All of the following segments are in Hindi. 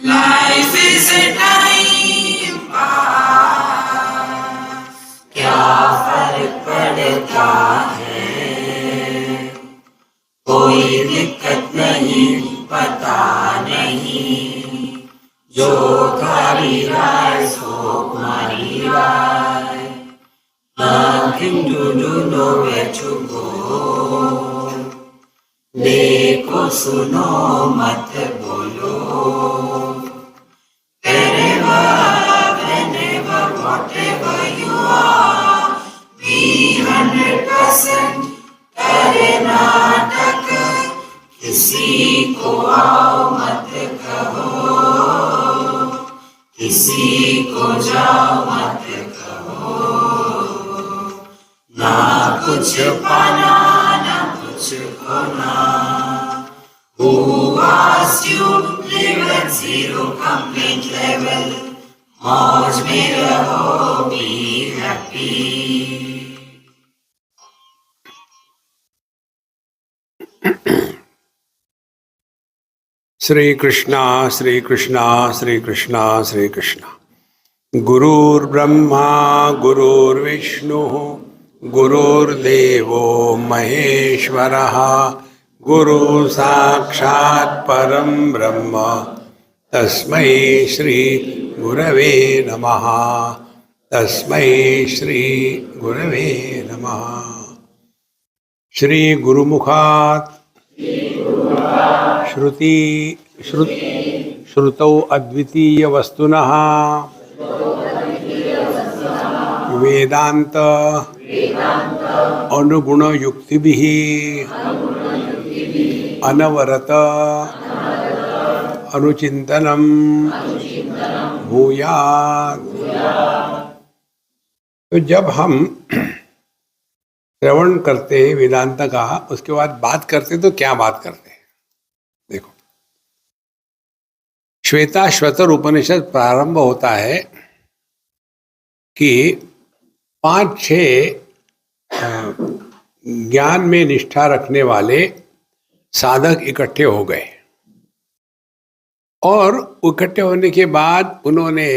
Life is a time pass, क्या फर्क पड़ता है, कोई दिक्कत नहीं, पता नहीं, जो थारी राय सो हमारी राय, nothing to do, nowhere to go, देखो सुनो मत बोलो, whatever you are, be 100% करे नाटक, किसी को आओ मत कहो, किसी को जाओ मत कहो, ना कुछ पाना ना कुछ खोना. Who asked you live at zero complaint level? मौज में रहो, be happy. श्री कृष्णा श्री कृष्णा श्री कृष्णा श्री कृष्णा. गुरुर्ब्रह्मा गुरुर्विष्णु गुरुर्देवो महेश्वरः, गुरु साक्षात् परम ब्रह्म, तस्मै श्री गुरवे नमः. तस्मै श्री गुरवे नमः. श्री गुरुमुखात् श्रुतौ अद्वितीय वस्तुनः वेदांत अनुगुण युक्तिभिः अनवरत अनुचिंतनम भूयात्. तो जब हम श्रवण करते हैं वेदांत का, उसके बाद बात करते तो क्या बात करते हैं? देखो, श्वेताश्वतर उपनिषद प्रारंभ होता है कि 5-6 ज्ञान में निष्ठा रखने वाले साधक इकट्ठे हो गए, और इकट्ठे होने के बाद उन्होंने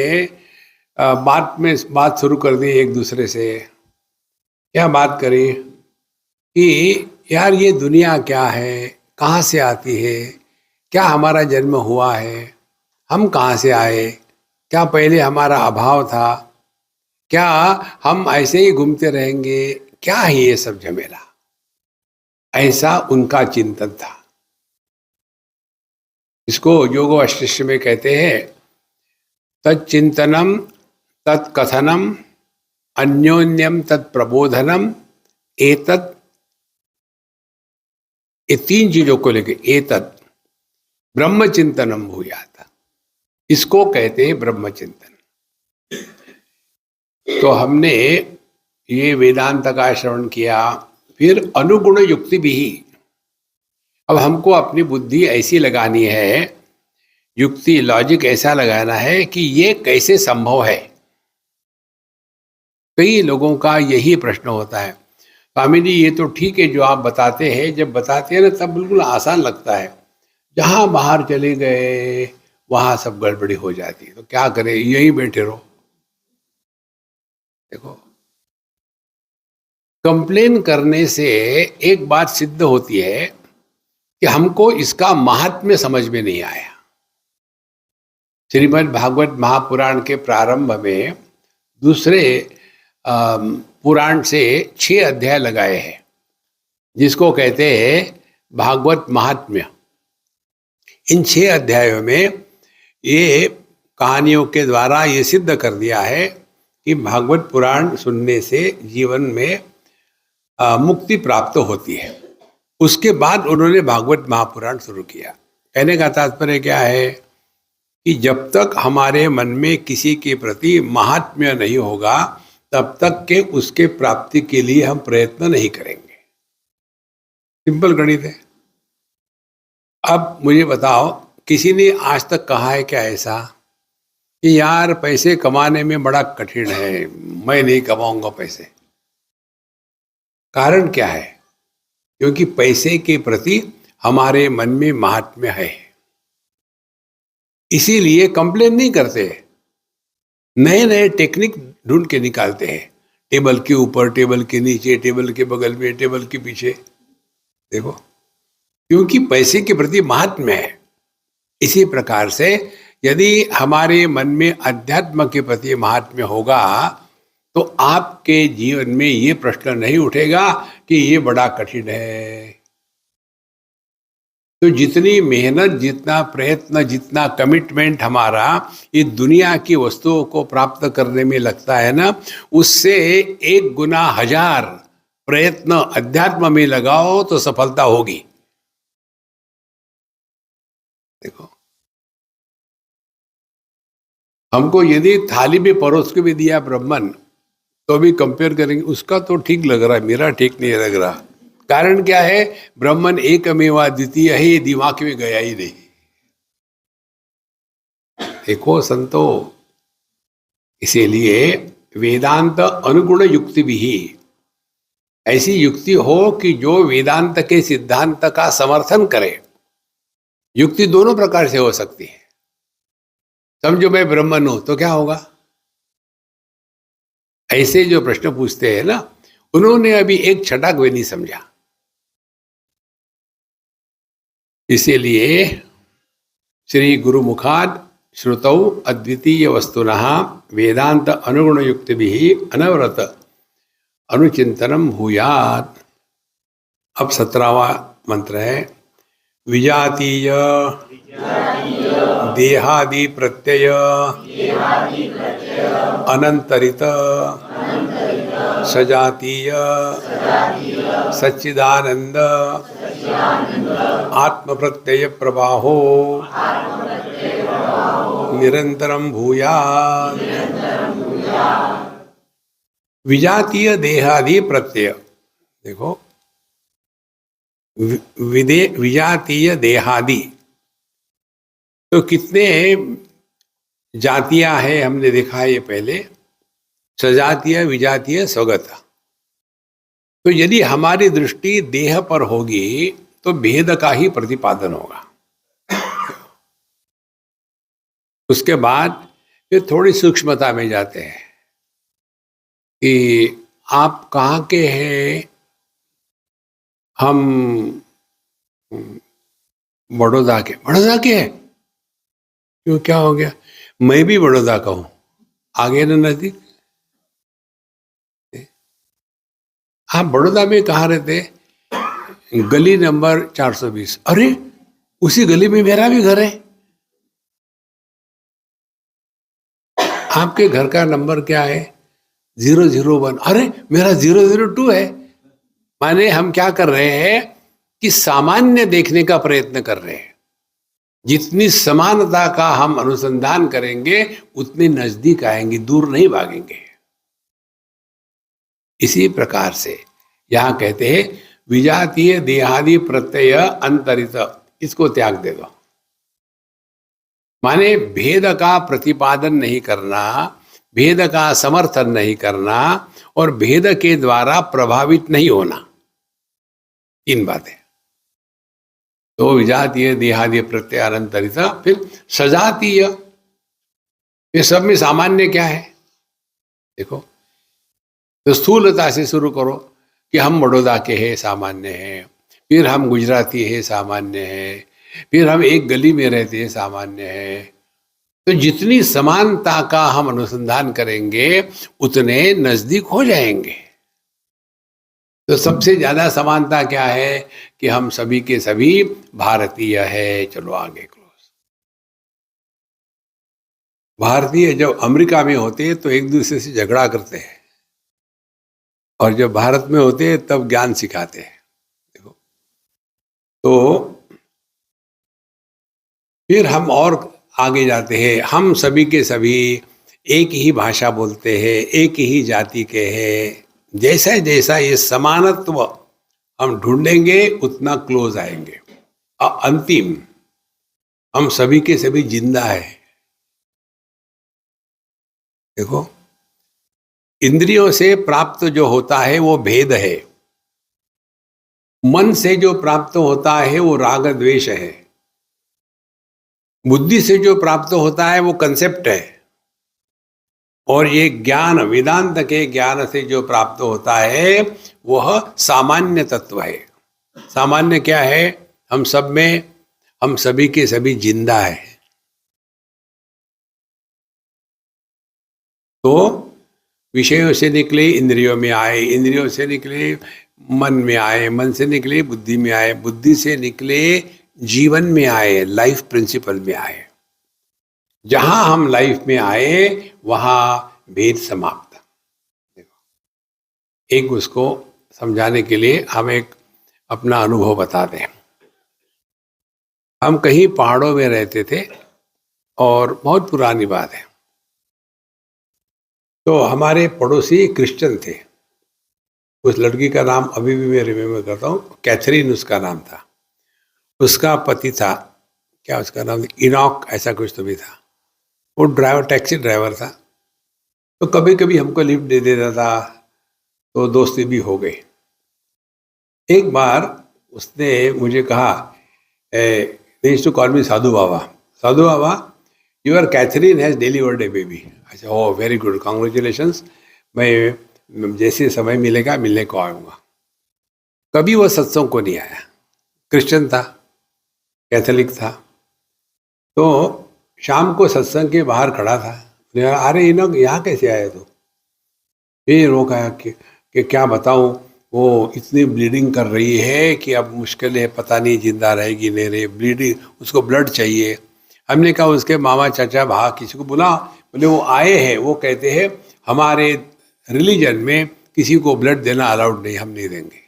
बात शुरू कर दी एक दूसरे से. क्या बात करी कि यार ये दुनिया क्या है, कहाँ से आती है, क्या हमारा जन्म हुआ है, हम कहाँ से आए, क्या पहले हमारा अभाव था, क्या हम ऐसे ही घूमते रहेंगे, क्या है ये सब झमेला. ऐसा उनका चिंतन था. इसको योग वासिष्ठ में कहते हैं तच्चिंतनम तत्कथनम अन्योन्यम तत्प्रबोधनम एतत्. ये 3 चीजों को लेके एतत् ब्रह्मचिंतनम भूयात्, इसको कहते हैं ब्रह्मचिंतन. तो हमने ये वेदांत का श्रवण किया. फिर अनुगुण युक्ति भी. अब हमको अपनी बुद्धि ऐसी लगानी है, युक्ति लॉजिक ऐसा लगाना है कि ये कैसे संभव है. कई लोगों का यही प्रश्न होता है, स्वामी जी ये तो ठीक है जो आप बताते हैं, जब बताते हैं ना तब बिल्कुल आसान लगता है, जहाँ बाहर चले गए वहाँ सब गड़बड़ी हो जाती है, तो क्या करें, यहीं बैठे रहो. देखो, कंप्लेन करने से एक बात सिद्ध होती है कि हमको इसका महात्म्य समझ में नहीं आया. श्रीमद् भागवत महापुराण के प्रारंभ में दूसरे पुराण से 6 अध्याय लगाए हैं, जिसको कहते हैं भागवत महात्म्य. इन 6 अध्यायों में ये कहानियों के द्वारा ये सिद्ध कर दिया है कि भागवत पुराण सुनने से जीवन में मुक्ति प्राप्त होती है. उसके बाद उन्होंने भागवत महापुराण शुरू किया. कहने का तात्पर्य क्या है कि जब तक हमारे मन में किसी के प्रति महात्म्य नहीं होगा, तब तक के उसके प्राप्ति के लिए हम प्रयत्न नहीं करेंगे. सिंपल गणित है. अब मुझे बताओ, किसी ने आज तक कहा है क्या ऐसा कि यार पैसे कमाने में बड़ा कठिन है, मैं नहीं कमाऊंगा पैसे? कारण क्या है? क्योंकि पैसे के प्रति हमारे मन में महात्म्य है, इसीलिए कंप्लेन नहीं करते, नए नए टेक्निक ढूंढ के निकालते हैं, टेबल के ऊपर, टेबल के नीचे, टेबल के बगल में, टेबल के पीछे। देखो, क्योंकि पैसे के प्रति महात्म्य है। इसी प्रकार से यदि हमारे मन में अध्यात्म के प्रति महात्म्य होगा तो आपके जीवन में ये प्रश्न नहीं उठेगा कि ये बड़ा कठिन है। तो जितनी मेहनत, जितना प्रयत्न, जितना कमिटमेंट हमारा ये दुनिया की वस्तुओं को प्राप्त करने में लगता है ना, उससे 1 गुना 1000 प्रयत्न अध्यात्म में लगाओ तो सफलता होगी। देखो, हमको यदि थाली में परोस के भी दिया ब्राह्मण तो भी कंपेयर करेंगे, उसका तो ठीक लग रहा है, मेरा ठीक नहीं लग रहा। कारण क्या है? ब्राह्मण एकमेवा द्वितीय है, ये दिमाग में गया ही नहीं। देखो संतो, इसीलिए वेदांत अनुगुण युक्ति भी ही ऐसी युक्ति हो कि जो वेदांत के सिद्धांत का समर्थन करे। युक्ति दोनों प्रकार से हो सकती है। समझो मैं ब्राह्मण हूं तो क्या होगा? ऐसे जो प्रश्न पूछते हैं ना, उन्होंने अभी एक छटाक भी नहीं समझा। इसीलिए श्री गुरु मुखाद श्रुतौ अद्वितीय वस्तुनः वेदांत अनुगुण युक्ति भी अनवरत अनुचिंतनम भूयात्। अब 17वां मंत्र है, विजातीय देहादि प्रत्यय अनंतरित सजातीय सच्चिदानंद आत्म प्रत्यय प्रवाहो निरंतरम भूयात्। विजातीय देहादि प्रत्यय, देखो विजातीय देहादि तो कितने जातियां हैं हमने देखा है ये पहले, सजातीय, विजातीय, स्वगत। तो यदि हमारी दृष्टि देह पर होगी तो भेद का ही प्रतिपादन होगा। उसके बाद फिर थोड़ी सूक्ष्मता में जाते हैं कि आप कहाँ के हैं। हम बड़ौदा के। बड़ौदा के हैं? क्यों, क्या हो गया? मैं भी बड़ौदा का हूं, आगे ना नजदीक। आप बड़ौदा में कहाँ रहते? गली नंबर 420। अरे उसी गली में मेरा भी घर है। आपके घर का नंबर क्या है? 001। अरे मेरा 002 है। माने हम क्या कर रहे हैं कि सामान्य देखने का प्रयत्न कर रहे हैं। जितनी समानता का हम अनुसंधान करेंगे उतनी नजदीक आएंगे, दूर नहीं भागेंगे। इसी प्रकार से यहां कहते हैं विजातीय देहादि प्रत्यय अंतरित, इसको त्याग दे दो। माने भेद का प्रतिपादन नहीं करना, भेद का समर्थन नहीं करना और भेद के द्वारा प्रभावित नहीं होना, 3 बातें। तो विजातीय देहादि प्रत्यय अनंतरित, फिर सजातीय, ये सब में सामान्य क्या है? देखो, तो स्थूलता से शुरू करो कि हम बड़ौदा के हैं, सामान्य हैं। फिर हम गुजराती हैं, सामान्य हैं। फिर हम एक गली में रहते हैं, सामान्य है। तो जितनी समानता का हम अनुसंधान करेंगे उतने नजदीक हो जाएंगे। तो सबसे ज्यादा समानता क्या है कि हम सभी के सभी भारतीय है। चलो आगे क्लोज। भारतीय जब अमेरिका में होते हैं तो एक दूसरे से झगड़ा करते हैं, और जब भारत में होते हैं तब ज्ञान सिखाते हैं। देखो, तो फिर हम और आगे जाते हैं। हम सभी के सभी एक ही भाषा बोलते हैं, एक ही जाति के हैं। जैसा जैसा ये समानत्व हम ढूंढेंगे उतना क्लोज आएंगे। और अंतिम, हम सभी के सभी जिंदा है। देखो, इंद्रियों से प्राप्त जो होता है वो भेद है, मन से जो प्राप्त होता है वो राग द्वेष है, बुद्धि से जो प्राप्त होता है वो कंसेप्ट है, और ये ज्ञान वेदांत के ज्ञान से जो प्राप्त होता है वह सामान्य तत्व है। सामान्य क्या है? हम सब में, हम सभी के सभी जिंदा है। तो विषयों से निकले इंद्रियों में आए, इंद्रियों से निकले मन में आए, मन से निकले बुद्धि में आए, बुद्धि से निकले जीवन में आए, लाइफ प्रिंसिपल में आए। जहां हम लाइफ में आए वहां भेद समाप्त। देखो, एक उसको समझाने के लिए हम एक अपना अनुभव बता दें। हम कहीं पहाड़ों में रहते थे और बहुत पुरानी बात है। तो हमारे पड़ोसी क्रिश्चियन थे। उस लड़की का नाम अभी भी मैं रिमेम्बर करता हूँ, कैथरीन उसका नाम था। उसका पति था, क्या उसका नाम था, इनॉक ऐसा कुछ तो भी था। वो ड्राइवर, टैक्सी ड्राइवर था। तो कभी कभी हमको लिफ्ट दे देता था, तो दोस्ती भी हो गई। एक बार उसने मुझे कहा, they to call me sadhu baba, sadhu baba your Catherine has delivered a baby. अच्छा, ओ वेरी गुड, कॉन्ग्रेचुलेशंस, मैं जैसे समय मिलेगा मिलने को आऊँगा। कभी वो सत्संग को नहीं आया। क्रिश्चियन था, कैथोलिक था। तो शाम को सत्संग के बाहर खड़ा था। अरे इन्हों यहाँ कैसे आए तो? ये रोका कि क्या बताऊँ, वो इतनी ब्लीडिंग कर रही है कि अब मुश्किल है, पता नहीं जिंदा रहेगी नहीं रहे, ब्लीडिंग, उसको ब्लड चाहिए। हमने कहा उसके मामा चाचा भा किसी को बुला। बोले वो आए हैं, वो कहते हैं हमारे रिलीजन में किसी को ब्लड देना अलाउड नहीं, हम नहीं देंगे।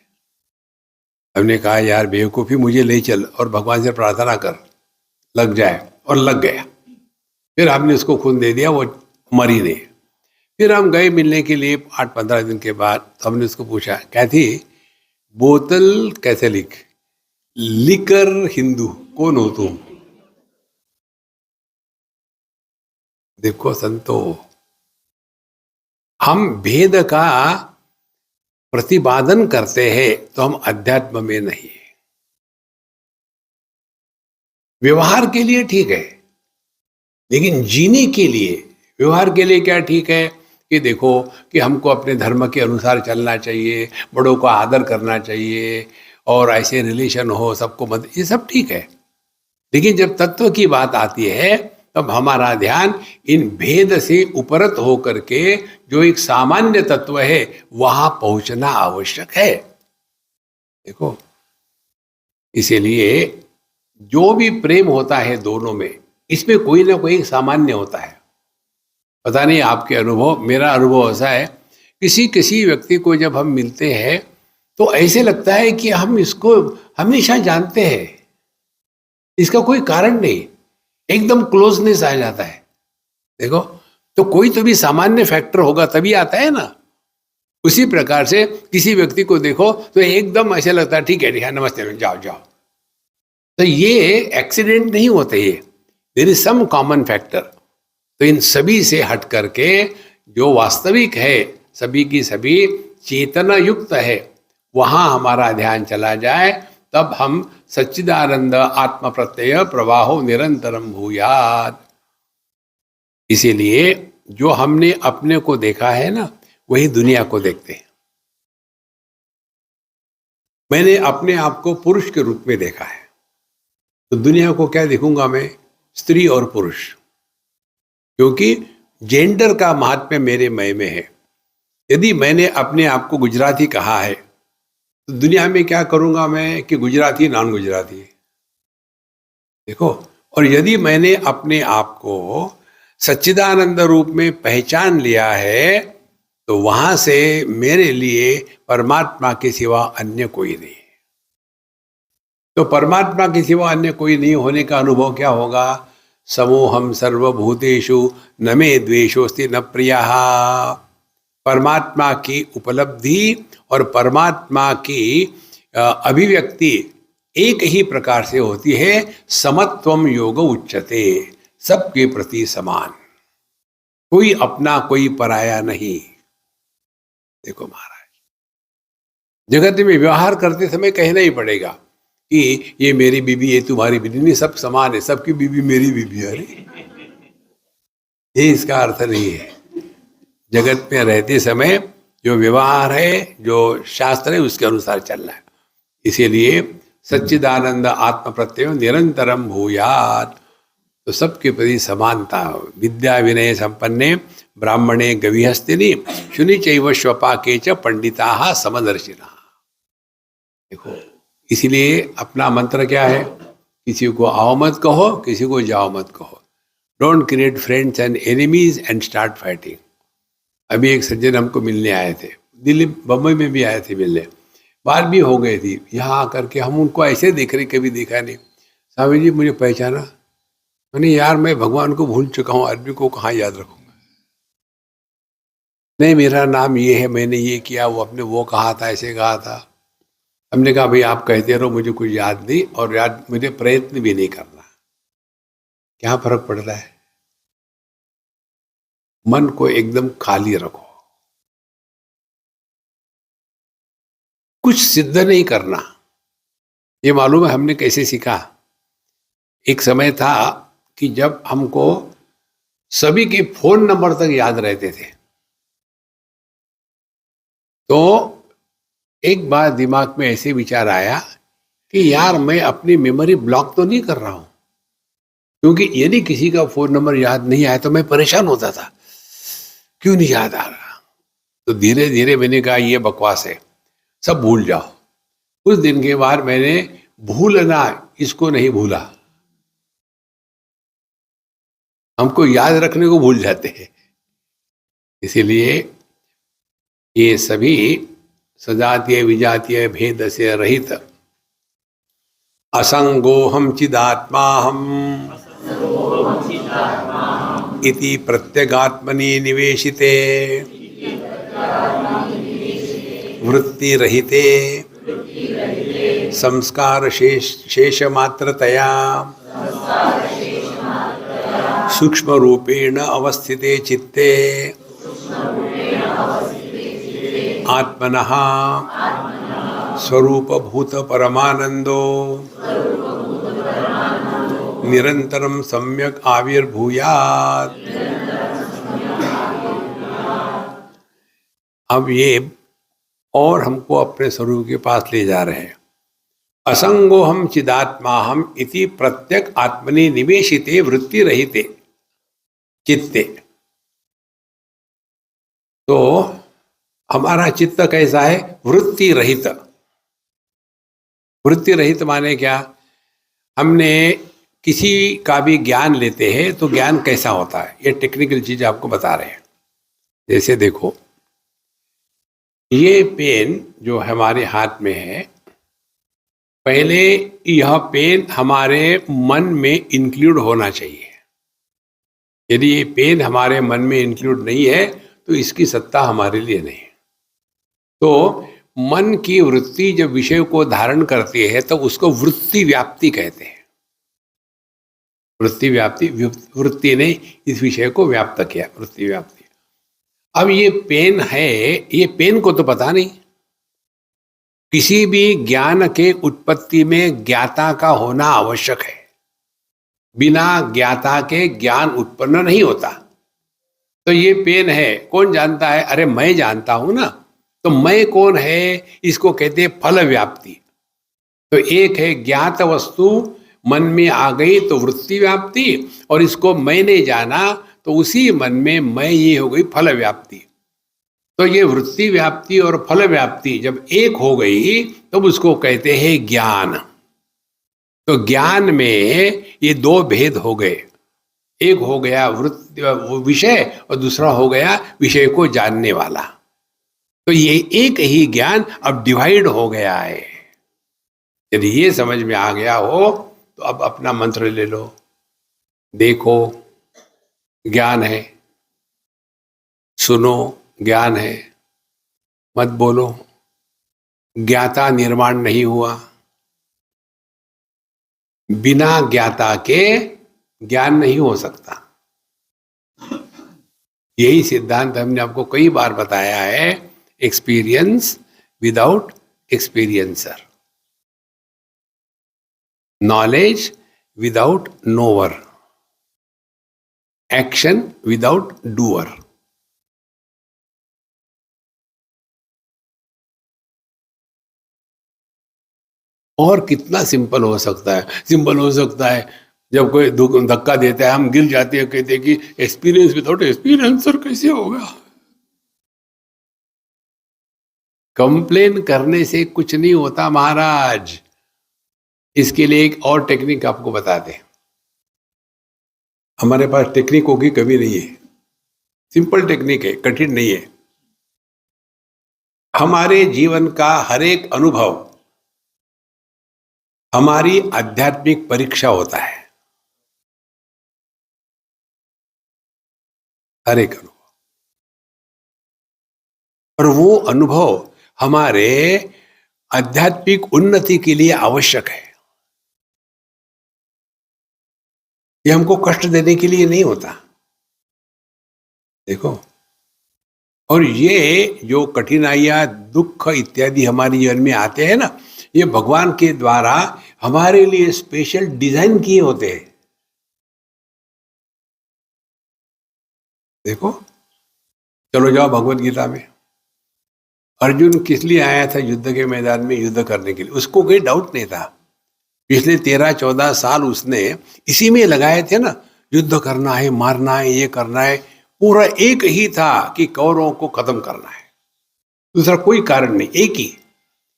हमने कहा यार बेवकूफ़ी, मुझे ले चल और भगवान से प्रार्थना कर लग जाए, और लग गया। फिर हमने उसको खून दे दिया, वो मरी नहीं। फिर हम गए मिलने के लिए 8-15 दिन के बाद। तो हमने उसको पूछा, क्या थी, बोतल कैथोलिक, लिकर हिंदू, कौन हो तुम? देखो संतो, हम भेद का प्रतिपादन करते हैं तो हम अध्यात्म में नहीं है। व्यवहार के लिए ठीक है, लेकिन जीने के लिए, व्यवहार के लिए क्या ठीक है कि देखो कि हमको अपने धर्म के अनुसार चलना चाहिए, बड़ों का आदर करना चाहिए, और ऐसे रिलेशन हो सबको मत, ये सब ठीक है। लेकिन जब तत्व की बात आती है तब हमारा ध्यान इन भेद से उपरत होकर के जो एक सामान्य तत्व है वहां पहुंचना आवश्यक है। देखो, इसीलिए जो भी प्रेम होता है दोनों में, इसमें कोई ना कोई सामान्य होता है। पता नहीं आपके अनुभव, मेरा अनुभव ऐसा है, किसी किसी व्यक्ति को जब हम मिलते हैं तो ऐसे लगता है कि हम इसको हमेशा जानते हैं, इसका कोई कारण नहीं, एकदम क्लोजनेस आ जाता है। देखो, तो कोई तो भी सामान्य फैक्टर होगा तभी आता है ना। उसी प्रकार से किसी व्यक्ति को देखो तो एकदम ऐसे लगता है ठीक है नमस्ते, जाओ जाओ। तो ये एक्सीडेंट नहीं होते, ये there is some common factor. तो इन सभी से हट करके जो वास्तविक है, सभी की सभी चेतना युक्त है, वहां हमारा ध्यान चला जाए, तब हम सच्चिदानंद आत्म प्रत्यय प्रवाहो निरंतरम भूयात्। इसीलिए जो हमने अपने को देखा है ना, वही दुनिया को देखते हैं। मैंने अपने आप को पुरुष के रूप में देखा है, तो दुनिया को क्या देखूंगा मैं, स्त्री और पुरुष। क्योंकि जेंडर का महात्म्य मेरे मय में है। यदि मैंने अपने आप को गुजराती कहा है तो दुनिया में क्या करूंगा मैं कि गुजराती नॉन गुजराती। देखो, और यदि मैंने अपने आप को सच्चिदानंद रूप में पहचान लिया है तो वहां से मेरे लिए परमात्मा के सिवा अन्य कोई नहीं। तो परमात्मा के सिवा अन्य कोई नहीं होने का अनुभव क्या होगा, समोहम सर्वभूतेषु न मे द्वेषोस्ति न प्रियः। परमात्मा की उपलब्धि और परमात्मा की अभिव्यक्ति एक ही प्रकार से होती है, समत्वम योग उच्यते, सबके प्रति समान, कोई अपना कोई पराया नहीं। देखो महाराज, जगत में व्यवहार करते समय कहना ही पड़ेगा कि ये मेरी बीबी, ये तुम्हारी बीबी नहीं, सब समान है, सबकी बीबी मेरी बीबी है। ये इसका अर्थ नहीं है। जगत में रहते समय जो व्यवहार है, जो शास्त्र है, उसके अनुसार चलना है। इसीलिए सच्चिदानंद आत्म प्रत्यय निरंतरम भूयात, तो सबके प्रति समानता। विद्या विनय संपन्ने ब्राह्मणे गविहस्तिनि शुनि चैव श्वपाके च पंडिता समदर्शिना। देखो, इसीलिए अपना मंत्र क्या है? किसी को आओ मत कहो, किसी को जाओ मत कहो। Don't create friends and enemies and start fighting. अभी एक सज्जन हमको मिलने आए थे, दिल्ली बम्बई में भी आए थे मिलने, बात भी हो गई थी। यहाँ आकर के हम उनको ऐसे देख रहे, कभी देखा नहीं। स्वामी जी मुझे पहचाना? मैंने यार मैं भगवान को भूल चुका हूँ, आदमी को कहाँ याद रखूँगा। नहीं, मेरा नाम ये है, मैंने ये किया, वो अपने वो कहा था, ऐसे कहा था। हमने कहा भाई आप कहते रहो, मुझे कुछ याद नहीं, और याद मुझे प्रयत्न भी नहीं करना। क्या फर्क पड़ता है? मन को एकदम खाली रखो, कुछ सिद्ध नहीं करना। ये मालूम है हमने कैसे सीखा? एक समय था कि जब हमको सभी के फोन नंबर तक याद रहते थे, तो एक बार दिमाग में ऐसे विचार आया कि यार मैं अपनी मेमोरी ब्लॉक तो नहीं कर रहा हूं, क्योंकि यदि किसी का फोन नंबर याद नहीं आया तो मैं परेशान होता था, क्यों नहीं याद आ रहा। तो धीरे धीरे मैंने कहा ये बकवास है, सब भूल जाओ। कुछ दिन के बाद मैंने भूलना इसको नहीं भूला। हमको याद रखने को भूल जाते हैं। इसीलिए ये सभी सजातीय विजातीय भेद से रहित असंगोहम चिदात्माहम इति प्रत्यगात्मनि निवेशिते वृत्ति रहिते संस्कार शेष मात्रतया सूक्ष्म रूपेण अवस्थिते चित्ते आत्मनः स्वरूप भूत परमानंदो निरंतरम सम्यक आविर्भूयात्। अब ये और हमको अपने स्वरूप के पास ले जा रहे हैं। असंगोहम चिदात्माहम इति प्रत्यक आत्मनि निवेशिते वृत्ति रहिते चित्ते। तो हमारा चित्त कैसा है? वृत्ति रहित। वृत्ति रहित माने क्या? हमने किसी का भी ज्ञान लेते हैं तो ज्ञान कैसा होता है, ये टेक्निकल चीज आपको बता रहे हैं। जैसे देखो, ये पेन जो हमारे हाथ में है, पहले यह पेन हमारे मन में इंक्लूड होना चाहिए। यदि ये पेन हमारे मन में इंक्लूड नहीं है तो इसकी सत्ता हमारे लिए नहीं है। तो मन की वृत्ति जब विषय को धारण करती है तो उसको वृत्ति व्याप्ति कहते हैं। वृत्ति व्याप्ति, वृत्ति ने इस विषय को व्याप्त किया, वृत्ति व्याप्ति। अब ये पेन है, ये पेन को तो पता नहीं। किसी भी ज्ञान के उत्पत्ति में ज्ञाता का होना आवश्यक है। बिना ज्ञाता के ज्ञान उत्पन्न नहीं होता। तो ये पेन है, कौन जानता है? अरे मैं जानता हूं ना। तो मैं कौन है? इसको कहते हैं फल व्याप्ति। तो एक है ज्ञात वस्तु मन में आ गई तो वृत्ति व्याप्ति, और इसको मैंने जाना तो उसी मन में मैं, ये हो गई फल व्याप्ति। तो ये वृत्ति व्याप्ति और फल व्याप्ति जब एक हो गई तब उसको कहते हैं ज्ञान। तो ज्ञान में ये दो भेद हो गए। एक हो गया विषय और दूसरा हो गया विषय को जानने वाला। तो ये एक ही ज्ञान अब डिवाइड हो गया है। यदि ये समझ में आ गया हो तो अब अपना मंत्र ले लो। देखो ज्ञान है, सुनो ज्ञान है, मत बोलो। ज्ञाता निर्माण नहीं हुआ। बिना ज्ञाता के ज्ञान नहीं हो सकता। यही सिद्धांत हमने आपको कई बार बताया है। Experience without experiencer, knowledge without knower, action without doer. और कितना सिंपल हो सकता है? सिंपल हो सकता है जब कोई धक्का देता है, हम गिर जाते हैं, कहते हैं कि एक्सपीरियंस विदाउट एक्सपीरियंसर कैसे होगा? कंप्लेन करने से कुछ नहीं होता महाराज। इसके लिए एक और टेक्निक आपको बता दें। हमारे पास टेक्निकों की कमी नहीं है, सिंपल टेक्निक है, कठिन नहीं है। हमारे जीवन का हर एक अनुभव हमारी आध्यात्मिक परीक्षा होता है, हर एक अनुभव। और वो अनुभव हमारे आध्यात्मिक उन्नति के लिए आवश्यक है। ये हमको कष्ट देने के लिए नहीं होता, देखो। और ये जो कठिनाइयां, दुख इत्यादि हमारे जीवन में आते हैं ना, ये भगवान के द्वारा हमारे लिए स्पेशल डिजाइन किए होते हैं। देखो, चलो जाओ भगवत गीता में। अर्जुन किस लिए आया था युद्ध के मैदान में? युद्ध करने के लिए। उसको कोई डाउट नहीं था। पिछले 13-14 साल उसने इसी में लगाए थे ना, युद्ध करना है, मारना है, ये करना है। पूरा एक ही था कि कौरवों को खत्म करना है, दूसरा कोई कारण नहीं, एक ही।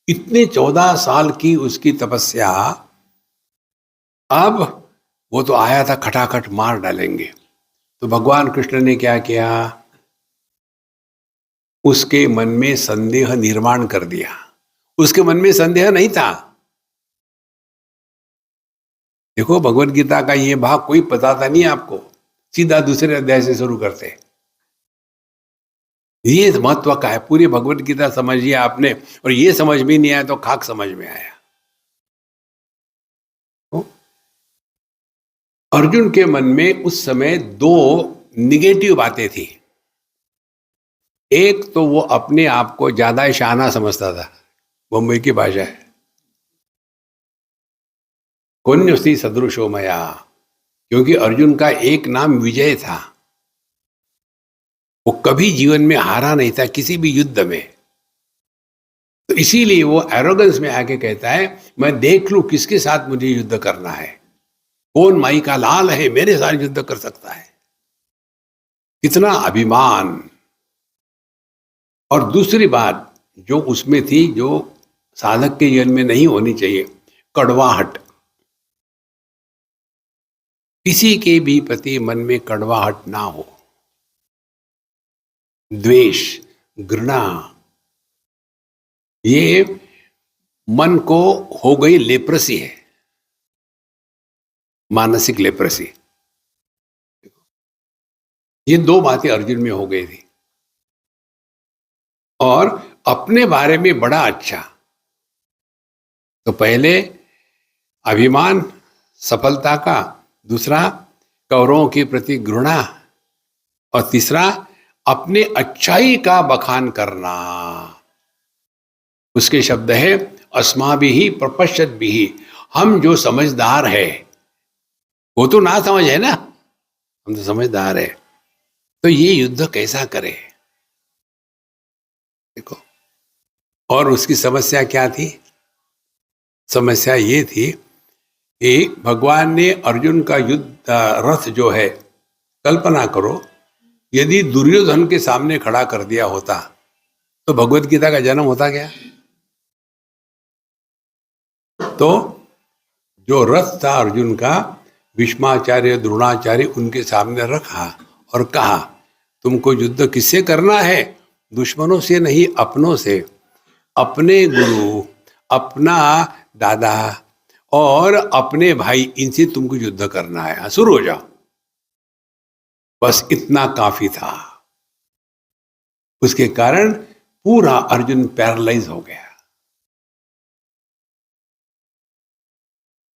इतने 14 साल की उसकी तपस्या, अब वो तो आया था खटाखट मार डालेंगे। तो भगवान कृष्ण ने क्या किया? उसके मन में संदेह निर्माण कर दिया। उसके मन में संदेह नहीं था। देखो, भगवत गीता का ये भाग कोई बताता नहीं आपको, सीधा दूसरे अध्याय से शुरू करते। ये महत्व का है। पूरी भगवत गीता समझिए आपने, और ये समझ में नहीं आया तो खाक समझ में आया। तो अर्जुन के मन में उस समय 2 निगेटिव बातें थी। एक तो वो अपने आप को ज्यादा शाना समझता था, मुंबई की भाषा है, कोन्योस्ति सदृशो मया, क्योंकि अर्जुन का एक नाम विजय था। वो कभी जीवन में हारा नहीं था किसी भी युद्ध में। तो इसीलिए वो एरोगेंस में आके कहता है, मैं देख लूं किसके साथ मुझे युद्ध करना है, कौन माई का लाल है, मेरे साथ युद्ध कर सकता है। कितना अभिमान। और दूसरी बात जो उसमें थी, जो साधक के जीवन में नहीं होनी चाहिए, कड़वाहट। किसी के भी प्रति मन में कड़वाहट ना हो, द्वेष, घृणा। ये मन को हो गई लेप्रेसी है, मानसिक लेप्रेसी। ये 2 बातें अर्जुन में हो गई थी। और अपने बारे में बड़ा अच्छा। तो पहले अभिमान सफलता का, दूसरा कौरवों के प्रति घृणा, और तीसरा अपने अच्छाई का बखान करना। उसके शब्द है, अस्माभिः प्रपश्यद्भिः। हम जो समझदार है, वो तो ना समझ है ना, हम तो समझदार है, तो ये युद्ध कैसा करे? देखो, और उसकी समस्या क्या थी? समस्या ये थी कि भगवान ने अर्जुन का युद्ध रथ जो है, कल्पना करो यदि दुर्योधन के सामने खड़ा कर दिया होता तो भगवत गीता का जन्म होता क्या? तो जो रथ था अर्जुन का, भीष्माचार्य, द्रोणाचार्य उनके सामने रखा और कहा, तुमको युद्ध किससे करना है? दुश्मनों से नहीं, अपनों से। अपने गुरु, अपना दादा और अपने भाई, इनसे तुमको युद्ध करना है। शुरू हो जाओ। बस इतना काफी था। उसके कारण पूरा अर्जुन पैरालाइज हो गया।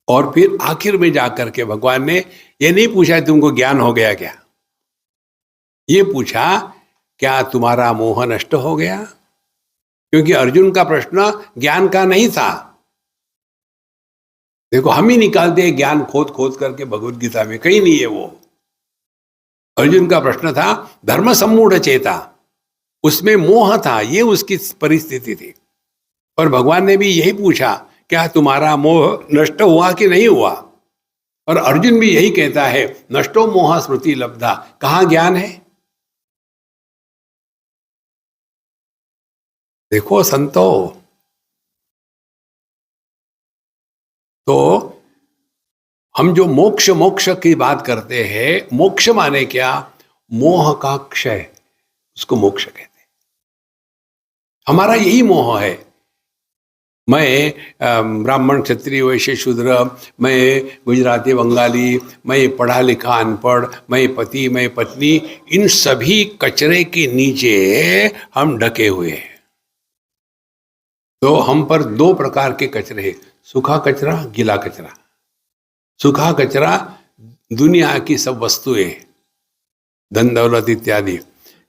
और फिर आखिर में जाकर के भगवान ने ये नहीं पूछा तुमको ज्ञान हो गया क्या, ये पूछा क्या तुम्हारा मोह नष्ट हो गया? क्योंकि अर्जुन का प्रश्न ज्ञान का नहीं था। देखो, हम ही निकालते हैं ज्ञान खोद खोद करके भगवत गीता में, कहीं नहीं है वो। अर्जुन का प्रश्न था धर्म सम्मूढ़ चेता, उसमें मोह था, ये उसकी परिस्थिति थी। और भगवान ने भी यही पूछा, क्या तुम्हारा मोह नष्ट हुआ कि नहीं हुआ? और अर्जुन भी यही कहता है, नष्टो मोह स्मृति लब्धा, कहां ज्ञान है? देखो संतो, तो हम जो मोक्ष मोक्ष की बात करते हैं, मोक्ष माने क्या? मोह का क्षय, उसको मोक्ष कहते हैं। हमारा यही मोह है। मैं ब्राह्मण क्षत्रिय वैश्य शूद्र, मैं गुजराती बंगाली, मैं पढ़ा लिखा अनपढ़, मैं पति मैं पत्नी, इन सभी कचरे के नीचे हम ढके हुए हैं। तो हम पर दो प्रकार के कचरे हैं, सूखा कचरा, गीला कचरा। सूखा कचरा दुनिया की सब वस्तुएं, धन दौलत इत्यादि।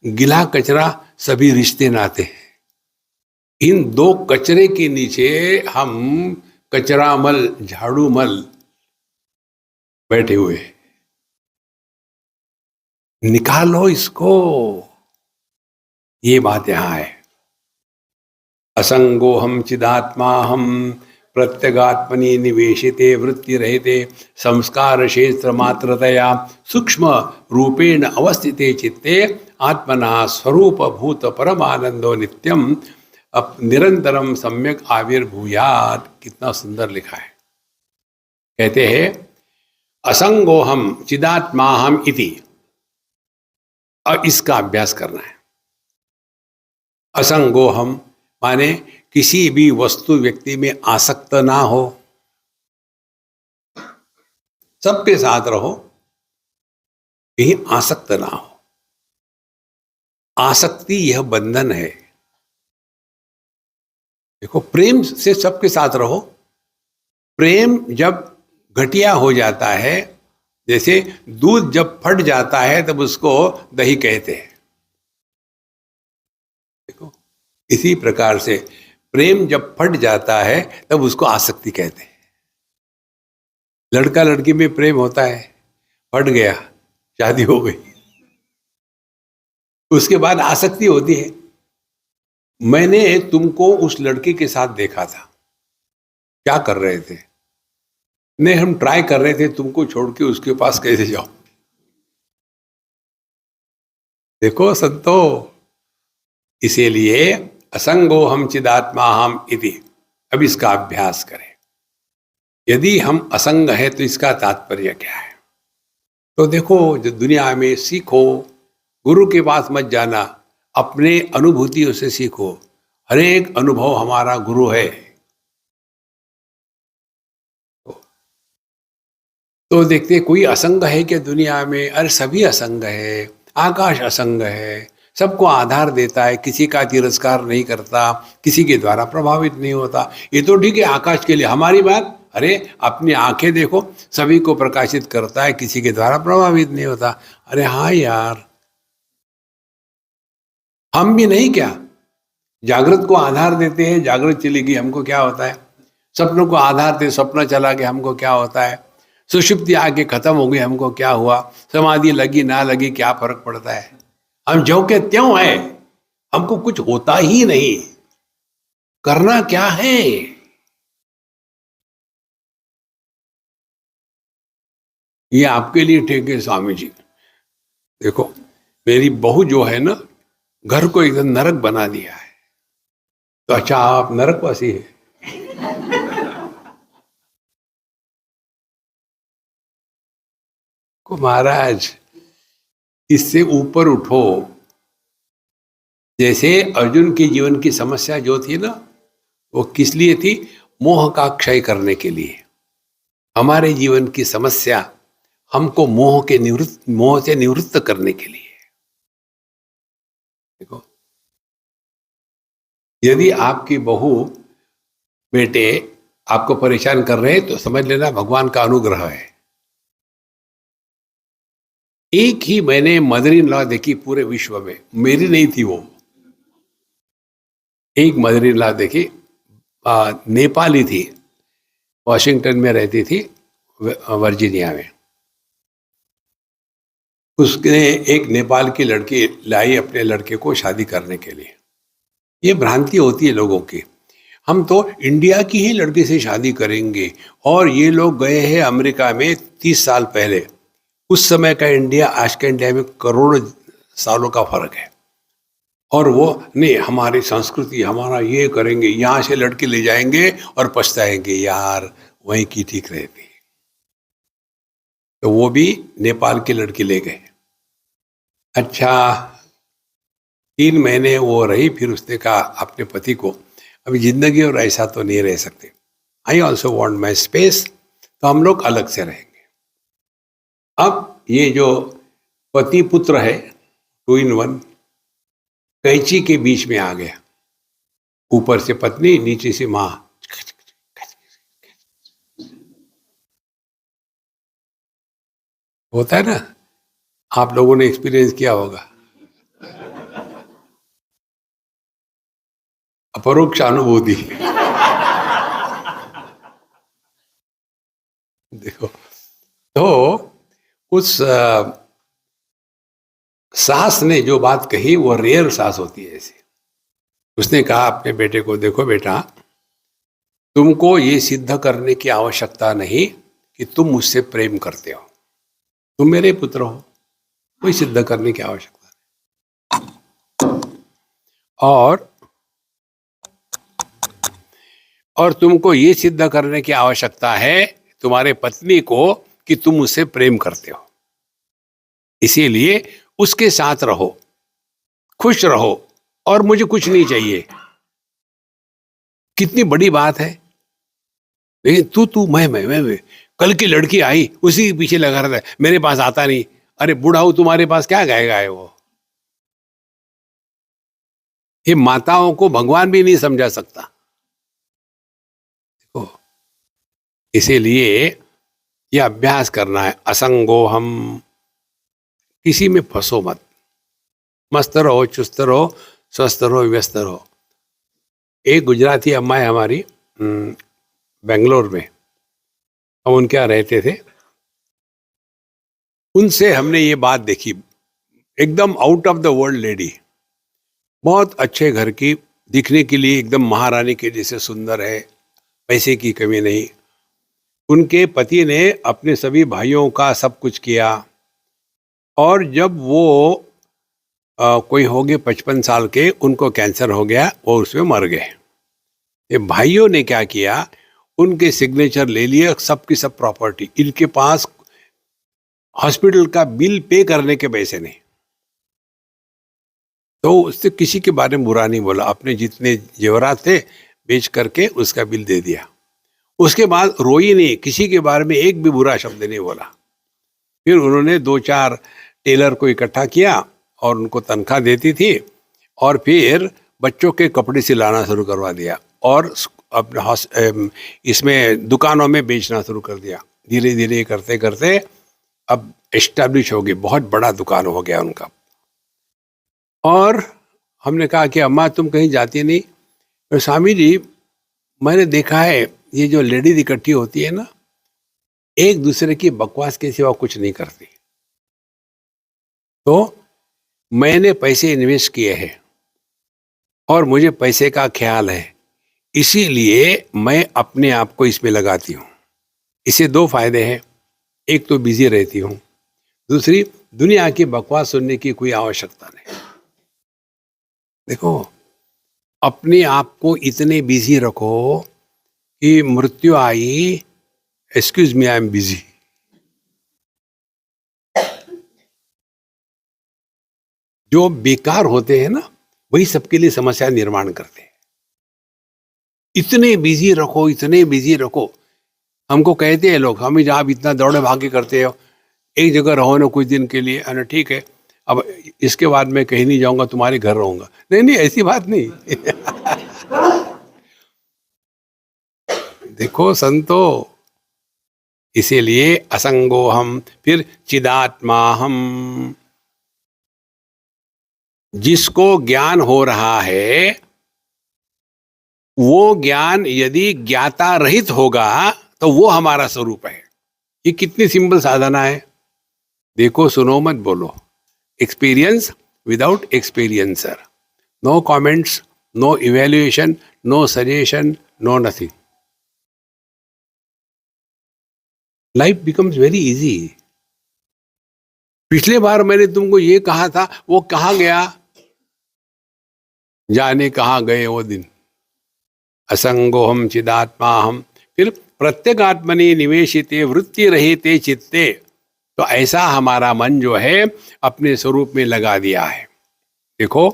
गीला कचरा सभी रिश्ते नाते। इन दो कचरे के नीचे हम कचरामल, झाड़ूमल बैठे हुए। निकालो इसको, ये बात यहां है। असंगो हम चिदात्मा हम प्रत्यगात्मनि निवेशिते वृत्ति रहते संस्कार क्षेत्र मात्रतया सूक्ष्म रूपेण अवस्थिते चित्ते आत्मना स्वरूप भूत परमानंदो नित्यम निरंतरम सम्यक आविर्भूयात्। कितना सुंदर लिखा है। कहते हैं असंगोहम चिदात्माहम इति, और इसका अभ्यास करना है। असंगोहम माने किसी भी वस्तु व्यक्ति में आसक्त ना हो, सबके साथ रहो, कहीं आसक्त ना हो। आसक्ति यह बंधन है। देखो, प्रेम से सबके साथ रहो। प्रेम जब घटिया हो जाता है, जैसे दूध जब फट जाता है तब उसको दही कहते हैं। देखो, इसी प्रकार से प्रेम जब फट जाता है तब उसको आसक्ति कहते हैं। लड़का लड़की में प्रेम होता है, फट गया, शादी हो गई, उसके बाद आसक्ति होती है। मैंने तुमको उस लड़के के साथ देखा था, क्या कर रहे थे? नहीं, हम ट्राई कर रहे थे तुमको छोड़ के उसके पास कैसे जाओ। देखो संतो, इसीलिए असंगो हम चिदात्मा हम इति, अब इसका अभ्यास करें। यदि हम असंग है तो इसका तात्पर्य क्या है? तो देखो, जो दुनिया में सीखो, गुरु के पास मत जाना, अपने अनुभूतियों से सीखो। हर एक अनुभव हमारा गुरु है। तो देखते कोई असंग है क्या दुनिया में? अरे सभी असंग है। आकाश असंग है, सबको आधार देता है, किसी का तिरस्कार नहीं करता, किसी के द्वारा प्रभावित नहीं होता। ये तो ठीक है आकाश के लिए। हमारी बात, अरे अपनी आंखें देखो, सभी को प्रकाशित करता है, किसी के द्वारा प्रभावित नहीं होता। अरे हाँ यार, हम भी नहीं क्या? जागृत को आधार देते हैं, जागृत चली गई हमको क्या होता है? सपनों को आधार दे, सपना चला गया हमको क्या होता है? सुषुप्ति आके खत्म हो गई हमको क्या हुआ? समाधि लगी ना लगी क्या फर्क पड़ता है? हम जो के त्यों है, हमको कुछ होता ही नहीं। करना क्या है? ये आपके लिए ठीक है स्वामी जी। देखो, मेरी बहू जो है ना, घर को एकदम नरक बना दिया है। तो अच्छा, आप नरकवासी है? को महाराज, इससे ऊपर उठो। जैसे अर्जुन के जीवन की समस्या जो थी ना, वो किस लिए थी? मोह का क्षय करने के लिए। हमारे जीवन की समस्या हमको मोह से निवृत्त करने के लिए। देखो, यदि आपकी बहू बेटे आपको परेशान कर रहे हैं तो समझ लेना भगवान का अनुग्रह है। एक ही मैंने मदर इन लॉ देखी पूरे विश्व में, मेरी नहीं थी वो। एक मदर इन लॉ देखी, नेपाली थी, वॉशिंगटन में रहती थी, वर्जीनिया में। उसने एक नेपाल की लड़की लाई अपने लड़के को शादी करने के लिए। ये भ्रांति होती है लोगों की, हम तो इंडिया की ही लड़की से शादी करेंगे। और ये लोग गए हैं अमेरिका में 30 साल पहले। उस समय का इंडिया आज के इंडिया में करोड़ों सालों का फर्क है। और वो नहीं, हमारी संस्कृति, हमारा ये करेंगे, यहाँ से लड़की ले जाएंगे और पछताएंगे, यार वहीं की ठीक रहती। तो वो भी नेपाल की लड़की ले गए। अच्छा, 3 महीने वो रही, फिर उसने कहा अपने पति को, अभी जिंदगी और ऐसा तो नहीं रह सकते, I also want my space, तो हम लोग अलग से रहेंगे। अब ये जो पति पुत्र है, 2 in 1, कैंची के बीच में आ गया। ऊपर से पत्नी, नीचे से माँ। होता है ना, आप लोगों ने एक्सपीरियंस किया होगा, अपरोक्ष अनुभूति। देखो, तो उस सास ने जो बात कही वो रेयर सास होती है ऐसी। उसने कहा अपने बेटे को, देखो बेटा, तुमको ये सिद्ध करने की आवश्यकता नहीं कि तुम मुझसे प्रेम करते हो, तुम मेरे पुत्र हो, कोई सिद्ध करने की आवश्यकता नहीं। और तुमको ये सिद्ध करने की आवश्यकता है तुम्हारे पत्नी को कि तुम मुझसे प्रेम करते हो, इसीलिए उसके साथ रहो, खुश रहो, और मुझे कुछ नहीं चाहिए। कितनी बड़ी बात है। लेकिन तू मैं कल की लड़की आई, उसी के पीछे लगा रहता है, मेरे पास आता नहीं। अरे बूढ़ा हूं, तुम्हारे पास क्या गाएगा है वो। ये माताओं को भगवान भी नहीं समझा सकता। देखो, इसीलिए ये अभ्यास करना है, असंगो हम, किसी में फंसो मत, मस्त रहो, चुस्त रहो, स्वस्थ रहो, व्यस्त रहो। एक गुजराती अम्मा है हमारी, बेंगलोर में, हम उनके यहाँ रहते थे। उनसे हमने ये बात देखी, एकदम out of the world lady, बहुत अच्छे घर की, दिखने के लिए एकदम महारानी के जैसे सुंदर है, पैसे की कमी नहीं। उनके पति ने अपने सभी भाइयों का सब कुछ किया, और जब वो कोई हो गए 55 साल के, उनको कैंसर हो गया, वो उसमें मर गए। ये भाइयों ने क्या किया, उनके सिग्नेचर ले लिए, सबकी सब प्रॉपर्टी। इनके पास हॉस्पिटल का बिल पे करने के पैसे नहीं, तो उससे किसी के बारे में बुरा नहीं बोला, अपने जितने जेवरात थे बेच करके उसका बिल दे दिया। उसके बाद रोई नहीं, किसी के बारे में एक भी बुरा शब्द नहीं बोला। फिर उन्होंने 2-4 टेलर को इकट्ठा किया और उनको तनख्वाह देती थी, और फिर बच्चों के कपड़े सिलाना शुरू करवा दिया, और अपने इसमें दुकानों में बेचना शुरू कर दिया। धीरे धीरे करते करते अब एस्टैब्लिश हो गई, बहुत बड़ा दुकान हो गया उनका। और हमने कहा कि अम्मा तुम कहीं जाती नहीं? तो स्वामी जी, मैंने देखा है ये जो लेडीज इकट्ठी होती है ना, एक दूसरे की बकवास के सिवा कुछ नहीं करती। तो मैंने पैसे इन्वेस्ट किए हैं और मुझे पैसे का ख्याल है, इसीलिए मैं अपने आप को इसमें लगाती हूँ। इससे 2 फायदे हैं, एक तो बिजी रहती हूँ, दूसरी दुनिया की बकवास सुनने की कोई आवश्यकता नहीं। देखो, अपने आप को इतने बिजी रखो कि मृत्यु आई, excuse me I am busy. जो बेकार होते हैं ना, वही सबके लिए समस्या निर्माण करते हैं। इतने बिजी रखो, इतने बिजी रखो। हमको कहते हैं लोग, हम आप इतना दौड़े भागे करते हो, एक जगह रहो ना कुछ दिन के लिए, है ना, ठीक है, अब इसके बाद मैं कहीं नहीं जाऊंगा, तुम्हारे घर रहूंगा। नहीं नहीं, ऐसी बात नहीं। देखो संतो, इसीलिए असंगो हम, फिर चिदात्मा हम। जिसको ज्ञान हो रहा है वो ज्ञान यदि ज्ञाता रहित होगा तो वो हमारा स्वरूप है। ये कितनी सिंपल साधना है। देखो, सुनो मत बोलो। Experience without experiencer, no comments, no evaluation, no suggestion, no nothing. Life becomes very easy. पिछले बार मैंने तुमको ये कहा था, वो कहाँ गया? जाने कहाँ गए वो दिन। असंगोहम चिदात्मा हम, फिर प्रत्यगात्मनि निवेशिते वृत्ति रहिते चित्ते। तो ऐसा हमारा मन जो है अपने स्वरूप में लगा दिया है। देखो,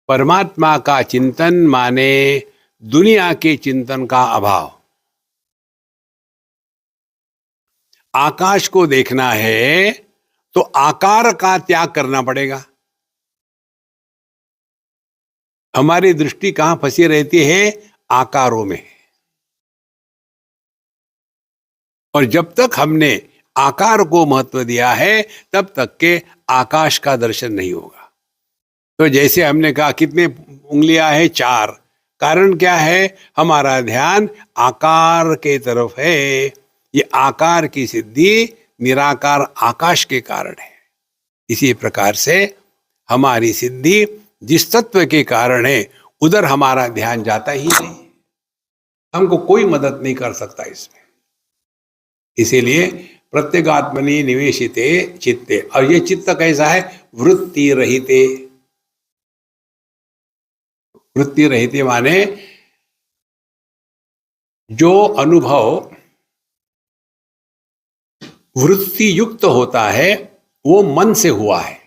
परमात्मा का चिंतन माने दुनिया के चिंतन का अभाव। आकाश को देखना है तो आकार का त्याग करना पड़ेगा। हमारी दृष्टि कहां फंसी रहती है? आकारों में। और जब तक हमने आकार को महत्व दिया है तब तक के आकाश का दर्शन नहीं होगा। तो जैसे हमने कहा कितने उंगलियां हैं? 4। कारण क्या है? हमारा ध्यान आकार के तरफ है। ये आकार की सिद्धि निराकार आकाश के कारण है। इसी प्रकार से हमारी सिद्धि जिस तत्व के कारण है उधर हमारा ध्यान जाता ही नहीं। हमको कोई मदद नहीं कर सकता इसमें। इसीलिए प्रत्यगात्मनि निवेशिते चित्ते। और ये चित्त कैसा है? वृत्ति रहिते। वृत्ति रहिते माने जो अनुभव वृत्ति युक्त होता है वो मन से हुआ है।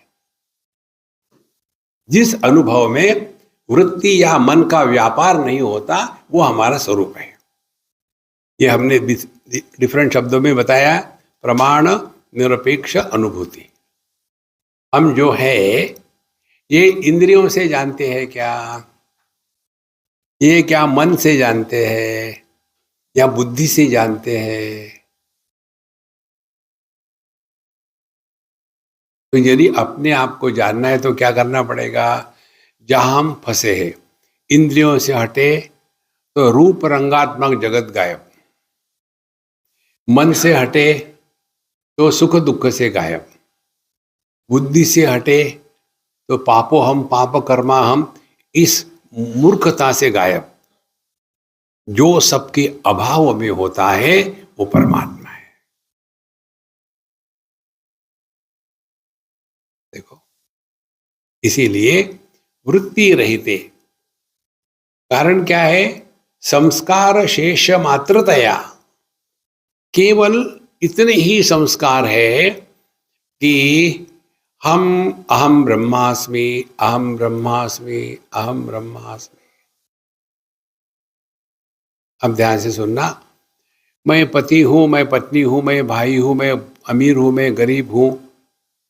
जिस अनुभव में वृत्ति या मन का व्यापार नहीं होता वो हमारा स्वरूप है। ये हमने डिफरेंट शब्दों में बताया। प्रमाण निरपेक्ष अनुभूति। हम जो है ये इंद्रियों से जानते हैं क्या? ये क्या मन से जानते हैं या बुद्धि से जानते हैं? तो यदि अपने आप को जानना है तो क्या करना पड़ेगा? जहां हम फंसे हैं, इंद्रियों से हटे तो रूप रंगात्मक जगत गायब। मन से हटे तो सुख दुख से गायब। बुद्धि से हटे तो पापो हम पाप कर्मा हम, इस मूर्खता से गायब। जो सबके अभाव में होता है वो परमात्मा है। देखो, इसीलिए वृत्ति रहिते। कारण क्या है? संस्कार शेष मात्रतया। केवल इतने ही संस्कार है कि हम अहम ब्रह्मास्मि, अहम ब्रह्मास्मि, अहम ब्रह्मास्मि। अब ध्यान से सुनना। मैं पति हूं, मैं पत्नी हूं, मैं भाई हूं, मैं अमीर हूं, मैं गरीब हूं,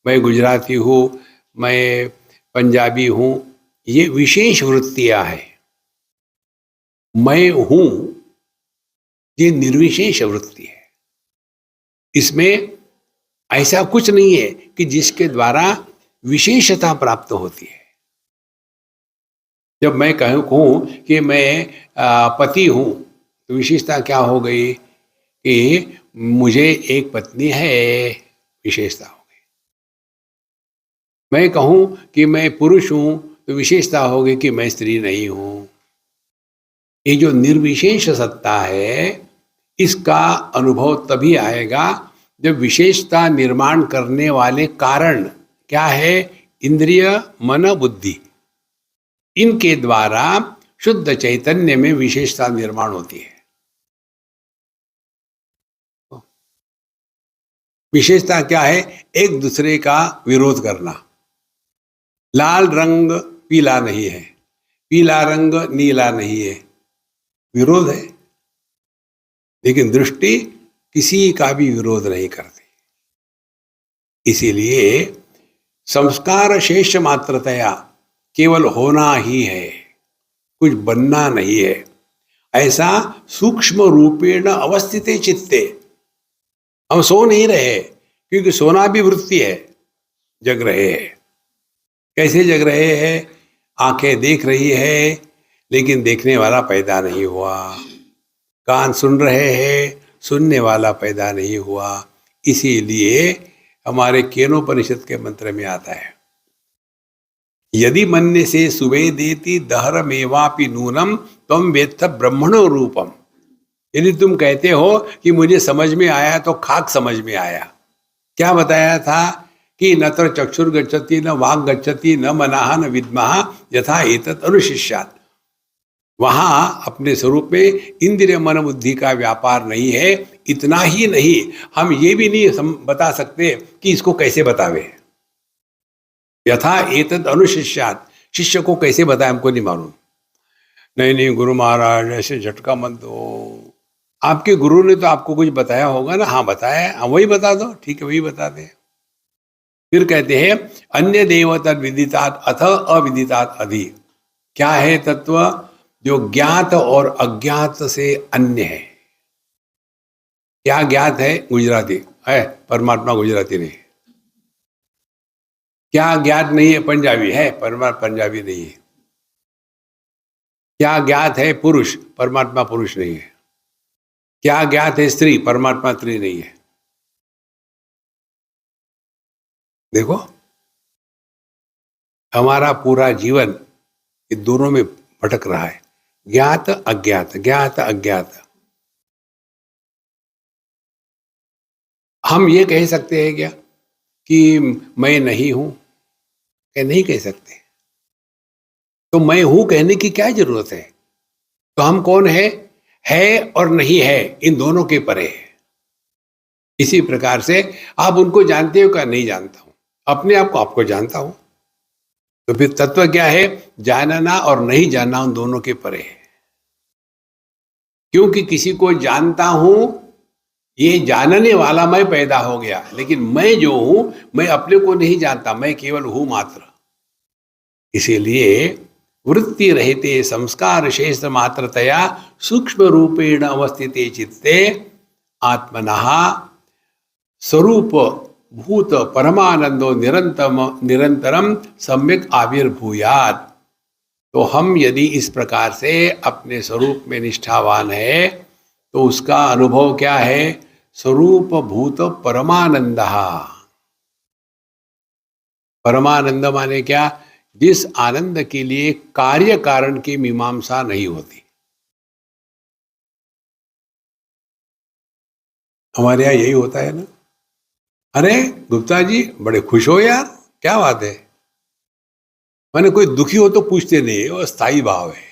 मैं गुजराती हूं, मैं पंजाबी हूं। ये विशेष वृत्तियां हैं। मैं हूं ये निर्विशेष वृत्ति है। इसमें ऐसा कुछ नहीं है कि जिसके द्वारा विशेषता प्राप्त होती है। जब मैं कहूं कि मैं पति हूं तो विशेषता क्या हो गई कि मुझे एक पत्नी है, विशेषता हो गई। मैं कहूं कि मैं पुरुष हूं तो विशेषता हो गई कि मैं स्त्री नहीं हूं। ये जो निर्विशेष सत्ता है इसका अनुभव तभी आएगा जब विशेषता निर्माण करने वाले कारण क्या है? इंद्रिय, मन, बुद्धि। इनके द्वारा शुद्ध चैतन्य में विशेषता निर्माण होती है। विशेषता क्या है? एक दूसरे का विरोध करना। लाल रंग पीला नहीं है, पीला रंग नीला नहीं है, विरोध है। लेकिन दृष्टि किसी का भी विरोध नहीं करती। इसीलिए संस्कार शेष मात्रतया, केवल होना ही है, कुछ बनना नहीं है। ऐसा सूक्ष्म रूपेण अवस्थिते चित्ते। हम सो नहीं रहे क्योंकि सोना भी वृत्ति है, जग रहे हैं। कैसे जग रहे हैं? आंखें देख रही है, लेकिन देखने वाला पैदा नहीं हुआ। कान सुन रहे हैं, सुनने वाला पैदा नहीं हुआ। इसीलिए हमारे केनोपनिषद के मंत्र में आता है, यदि मन्य से सुवेदेति दहरमेवापि नूनम त्वं वेत्थ ब्रह्मणो रूपम। यदि तुम कहते हो कि मुझे समझ में आया तो खाक समझ में आया। क्या बताया था कि न तो चक्षुर गच्छति न वाग गच्छति न मनाह न विद्मः यथा एतत् अनुशिष्यात्। वहां अपने स्वरूप में इंद्रिय मन बुद्धि का व्यापार नहीं है। इतना ही नहीं, हम ये भी नहीं बता सकते कि इसको कैसे बतावे। यथा एतत् अनुशिष्यात्, शिष्य को कैसे बताए हमको नहीं मालूम। नहीं गुरु महाराज ऐसे झटका मत दो, आपके गुरु ने तो आपको कुछ बताया होगा ना। हाँ बताया, हाँ वही बता दो, ठीक है वही बता दे। फिर कहते हैं अन्य देव तद विदितात् अथ अविदितात् अधि। क्या है तत्व? जो ज्ञात और अज्ञात से अन्य है। क्या ज्ञात है? गुजराती है, परमात्मा गुजराती नहीं। क्या ज्ञात नहीं है? पंजाबी है, परमात्मा पंजाबी नहीं है। क्या ज्ञात है? पुरुष, परमात्मा पुरुष नहीं है। क्या ज्ञात है? स्त्री, परमात्मा स्त्री नहीं है। देखो हमारा पूरा जीवन ये दोनों में भटक रहा है, ज्ञात अज्ञात, ज्ञात अज्ञात। हम ये कह सकते हैं क्या कि मैं नहीं हूं? क्या नहीं कह सकते? तो मैं हूं कहने की क्या जरूरत है? तो हम कौन है और नहीं है, इन दोनों के परे है। इसी प्रकार से आप उनको जानते हो क्या? नहीं जानता हूं। अपने आप को आपको जानता हूं। तो फिर तत्व क्या है? जानना और नहीं जानना उन दोनों के परे है। क्योंकि किसी को जानता हूं, ये जानने वाला मैं पैदा हो गया, लेकिन मैं जो हूं मैं अपने को नहीं जानता, मैं केवल हूं मात्र। इसीलिए वृत्ति रहते संस्कार शेष मात्रतया सूक्ष्म रूपेण अवस्थिते चित्ते आत्मनः स्वरूप भूत परमानंदो निरंतरम सम्यक आविर्भूयात्। तो हम यदि इस प्रकार से अपने स्वरूप में निष्ठावान है तो उसका अनुभव क्या है? स्वरूप भूत परमानंद। परमानंद माने क्या? जिस आनंद के लिए कार्य कारण की मीमांसा नहीं होती। हमारे यहाँ यही होता है ना। अरे गुप्ता जी बड़े खुश हो यार, क्या बात है? मैंने कोई दुखी हो तो पूछते नहीं, वो स्थायी भाव है।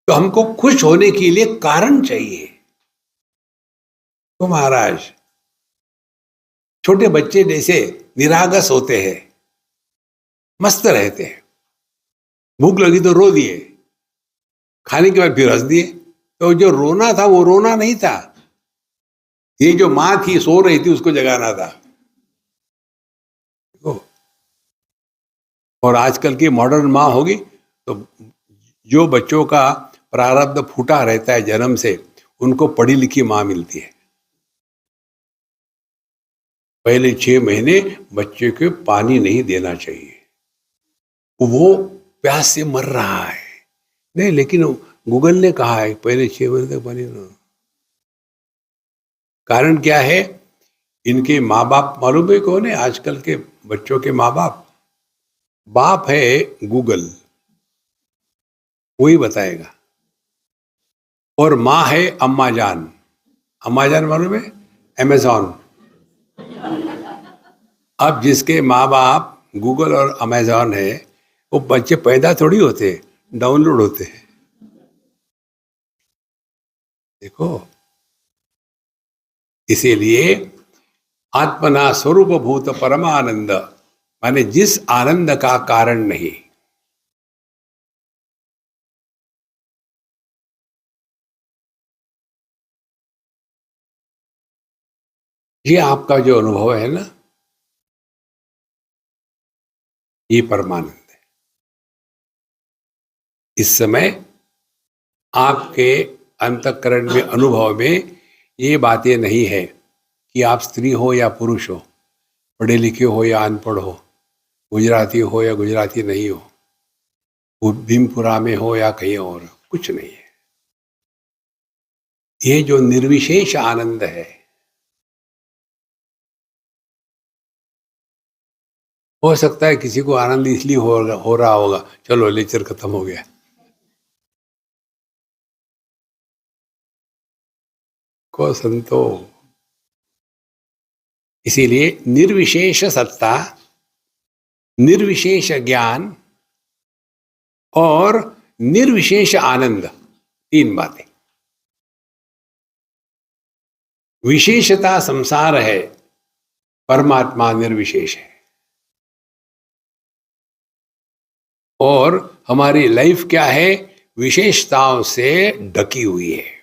तो हमको खुश होने के लिए कारण चाहिए। तो महाराज छोटे बच्चे जैसे निरागस होते हैं, मस्त रहते हैं। भूख लगी तो रो दिए, खाने के बाद फिर हंस दिए। तो जो रोना था वो रोना नहीं था, ये जो मां थी सो रही थी उसको जगाना था। और आजकल की मॉडर्न माँ होगी तो जो बच्चों का प्रारब्ध फूटा रहता है जन्म से, उनको पढ़ी लिखी माँ मिलती है। पहले 6 महीने बच्चे को पानी नहीं देना चाहिए, वो प्यास से मर रहा है। नहीं, लेकिन गूगल ने कहा है पहले 6 महीने तक पानी ना। कारण क्या है? इनके माँ बाप मालूम है कौन है? आजकल के बच्चों के माँ बाप। बाप है गूगल, वही बताएगा। और माँ है अम्मा जान। अम्मा जान मालूम है? अमेजॉन। अब जिसके माँ बाप गूगल और अमेजॉन है, वो बच्चे पैदा थोड़ी होते, डाउनलोड होते हैं। देखो, इसीलिए आत्मना स्वरूप भूत परमानंद माने जिस आनंद का कारण नहीं। ये आपका जो अनुभव है ना, ये परमानंद है। इस समय आपके अंतःकरण में, अनुभव में ये बातें नहीं है कि आप स्त्री हो या पुरुष हो, पढ़े लिखे हो या अनपढ़ हो, गुजराती हो या गुजराती नहीं हो। वो भीमपुरा में हो या कहीं और, कुछ नहीं है। ये जो निर्विशेष आनंद है, हो सकता है किसी को आनंद इसलिए हो रहा होगा, चलो लेक्चर खत्म हो गया, को संतो। इसीलिए निर्विशेष सत्ता, निर्विशेष ज्ञान और निर्विशेष आनंद, तीन बातें। विशेषता संसार है, परमात्मा निर्विशेष है। और हमारी लाइफ क्या है? विशेषताओं से ढकी हुई है।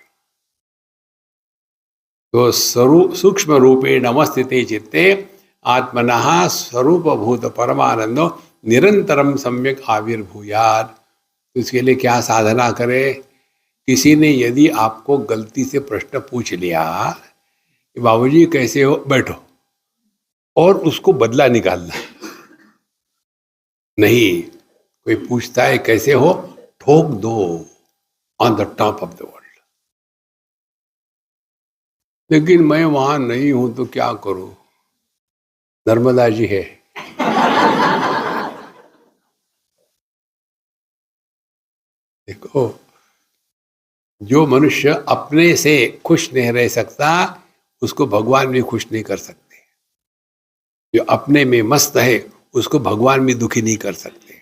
तो सूक्ष्म रूपे नमस्ते चित्ते आत्मनः स्वरूपभूत परमानंदो निरंतरम सम्यक आविर्भूयात्। तो इसके लिए क्या साधना करें? किसी ने यदि आपको गलती से प्रश्न पूछ लिया कि बाबूजी कैसे हो, बैठो, और उसको बदला निकालना नहीं। कोई पूछता है कैसे हो, ठोक दो on the top of the world. लेकिन मैं वहां नहीं हूं तो क्या करूं? नर्मदा जी है। देखो, जो मनुष्य अपने से खुश नहीं रह सकता, उसको भगवान भी खुश नहीं कर सकते। जो अपने में मस्त है, उसको भगवान भी दुखी नहीं कर सकते,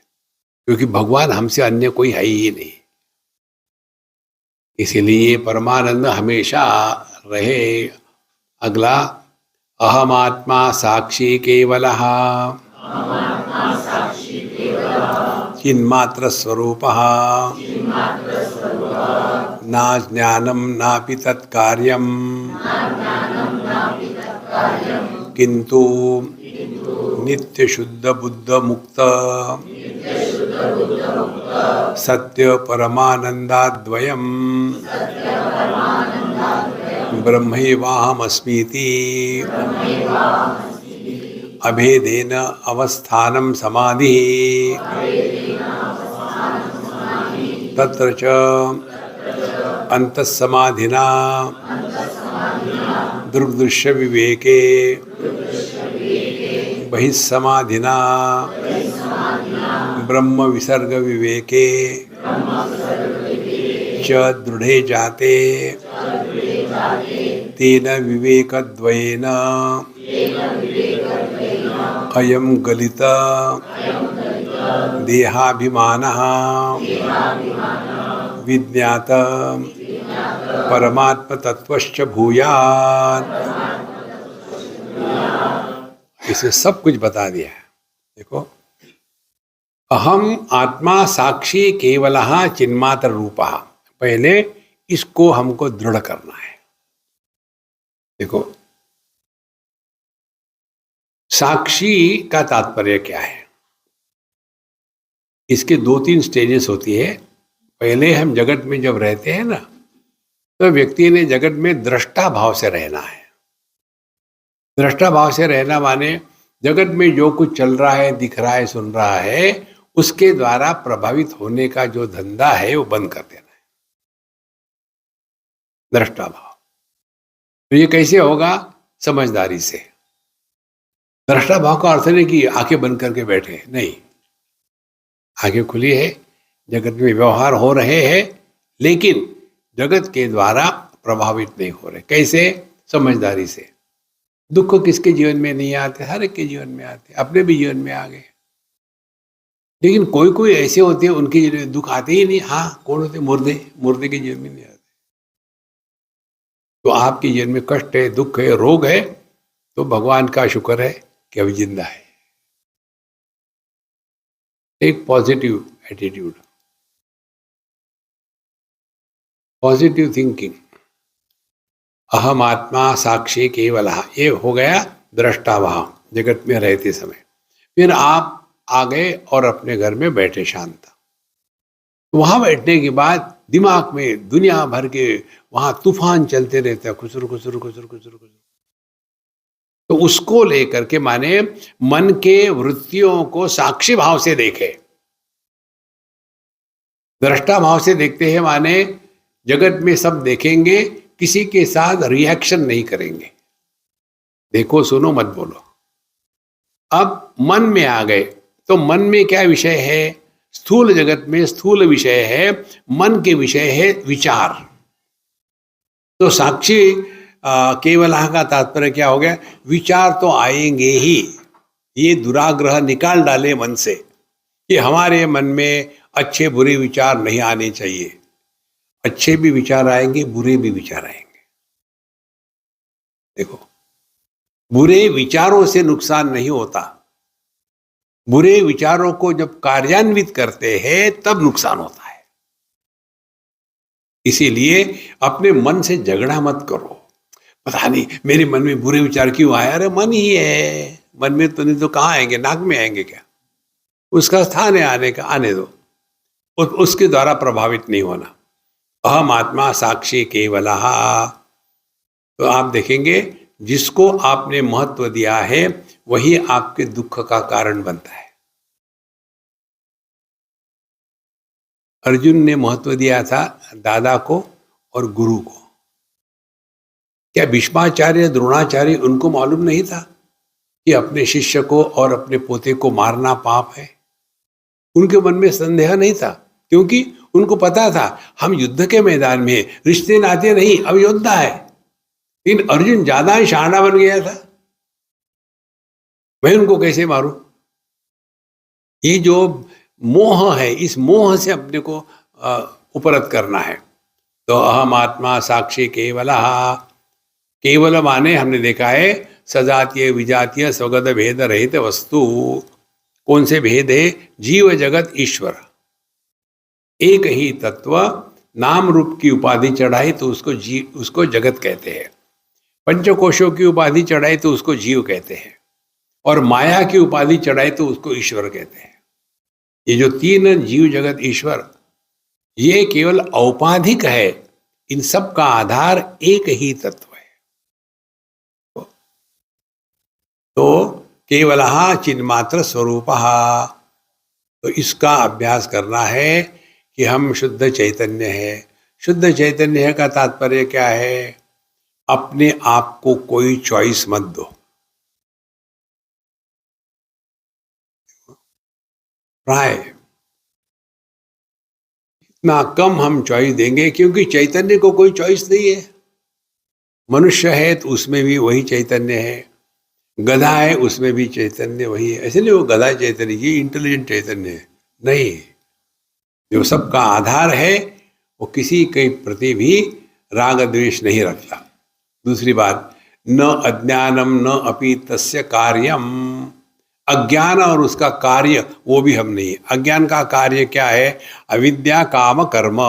क्योंकि भगवान हमसे अन्य कोई है ही नहीं। इसीलिए परमानंद हमेशा रहे। अगला, अहम आत्मा साक्षी केवलः चिन्मात्र स्वरूपः ना ज्ञानम नापि तत्कार्यम किंतु नित्य शुद्ध बुद्ध मुक्त सत्य परमानंदाद्वयम ब्रह्मैवाहमस्मीति अभेदेन अवस्थानं समाधि तत्र च अंतस्समाधिना दृग्दृश्य विवेके बहिस्समाधिना ब्रह्म विसर्ग विवेके च दृढ़े जाते तेन विवेकद्वयेन अयं गलित देहाभिमानः विज्ञात परमात्म तत्वश्च भूयात्। इसे सब कुछ बता दिया है। देखो, अहम आत्मा साक्षी केवलः चिन्मात्र रूपः, पहले इसको हमको दृढ़ करना है। देखो, साक्षी का तात्पर्य क्या है? इसके दो तीन स्टेजेस होती है। पहले हम जगत में जब रहते हैं ना, तो व्यक्ति ने जगत में दृष्टा भाव से रहना है। दृष्टा भाव से रहना माने जगत में जो कुछ चल रहा है, दिख रहा है, सुन रहा है, उसके द्वारा प्रभावित होने का जो धंधा है वो बंद कर देना है। दृष्टा भाव। तो ये कैसे होगा? समझदारी से। दृष्टा भाव का अर्थ नहीं कि आंखें बंद करके बैठे, नहीं, आंखें खुली है, जगत में व्यवहार हो रहे हैं, लेकिन जगत के द्वारा प्रभावित नहीं हो रहे। कैसे? समझदारी से। दुख किसके जीवन में नहीं आते? हर एक के जीवन में आते, अपने भी जीवन में आ गए। लेकिन कोई कोई ऐसे होते हैं उनके जीवन में दुख आते ही नहीं। हाँ, कौन होते? मुर्दे। मुर्दे के जीवन में नहीं आते। तो आपके जीवन में कष्ट है, दुख है, रोग है, तो भगवान का शुक्र है कि अभी जिंदा है। एक पॉजिटिव एटीट्यूड, पॉजिटिव थिंकिंग। अहम आत्मा साक्षी केवलः, ये हो गया दृष्टा भाव जगत में रहते समय। फिर आप आ गए और अपने घर में बैठे शांत। वहां बैठने के बाद दिमाग में दुनिया भर के वहां तूफान चलते रहते हैं, खुसर खुसर खुसर खुसर खुसर। तो उसको लेकर के माने मन के वृत्तियों को साक्षी भाव से देखे। दृष्टा भाव से देखते हैं माने जगत में सब देखेंगे, किसी के साथ रिएक्शन नहीं करेंगे, देखो सुनो मत बोलो। अब मन में आ गए तो मन में क्या विषय है? स्थूल जगत में स्थूल विषय है, मन के विषय है विचार। तो साक्षी केवल का तात्पर्य क्या हो गया? विचार तो आएंगे ही, ये दुराग्रह निकाल डाले मन से कि हमारे मन में अच्छे बुरे विचार नहीं आने चाहिए। अच्छे भी विचार आएंगे, बुरे भी विचार आएंगे। देखो, बुरे विचारों से नुकसान नहीं होता, बुरे विचारों को जब कार्यान्वित करते हैं तब नुकसान होता है। इसीलिए अपने मन से झगड़ा मत करो। पता नहीं मेरे मन में बुरे विचार क्यों आए, अरे मन ही है, मन में तो नहीं तो कहाँ आएंगे, नाक में आएंगे क्या? उसका स्थान है आने का, आने दो, उसके द्वारा प्रभावित नहीं होना। अहम आत्मा साक्षी केवलः। तो आप देखेंगे जिसको आपने महत्व दिया है वही आपके दुख का कारण बनता है। अर्जुन ने महत्व दिया था दादा को और गुरु को। क्या भीष्माचार्य द्रोणाचार्य उनको मालूम नहीं था कि अपने शिष्य को और अपने पोते को मारना पाप है? उनके मन में संदेह नहीं था, क्योंकि उनको पता था हम युद्ध के मैदान में, रिश्ते नाते नहीं, अब योद्धा है। लेकिन अर्जुन ज्यादा ही शाना बन गया था, मैं उनको कैसे मारूं? ये जो मोह है, इस मोह से अपने को उपरत करना है। तो अहम आत्मा साक्षी केवलः। केवल माने हमने देखा है सजातीय विजातीय स्वगत भेद रहित वस्तु। कौन से भेद है? जीव जगत ईश्वर एक ही तत्व। नाम रूप की उपाधि चढ़ाई तो उसको जगत कहते हैं, पंचकोशों की उपाधि चढ़ाई तो उसको जीव कहते हैं, और माया की उपाधि चढ़ाई तो उसको ईश्वर कहते हैं। ये जो तीन जीव जगत ईश्वर, ये केवल औपाधिक है, इन सब का आधार एक ही तत्व है। तो केवलः चिन्मात्र स्वरूपः। तो इसका अभ्यास करना है कि हम शुद्ध चैतन्य है। शुद्ध चैतन्य का तात्पर्य क्या है? अपने आप को कोई चॉइस मत दो। प्राय इतना कम हम चॉइस देंगे, क्योंकि चैतन्य को कोई चॉइस नहीं है। मनुष्य है तो उसमें भी वही चैतन्य है, गधा है उसमें भी चैतन्य वही है। ऐसे नहीं वो गधा चैतन्य, ये इंटेलिजेंट चैतन्य है, नहीं। जो सबका आधार है वो किसी के प्रति भी राग द्वेष नहीं रखता। दूसरी बात, न अज्ञानम न अपि तस्य कार्यम। अज्ञान और उसका कार्य वो भी हम नहीं। अज्ञान का कार्य क्या है? अविद्या काम कर्म।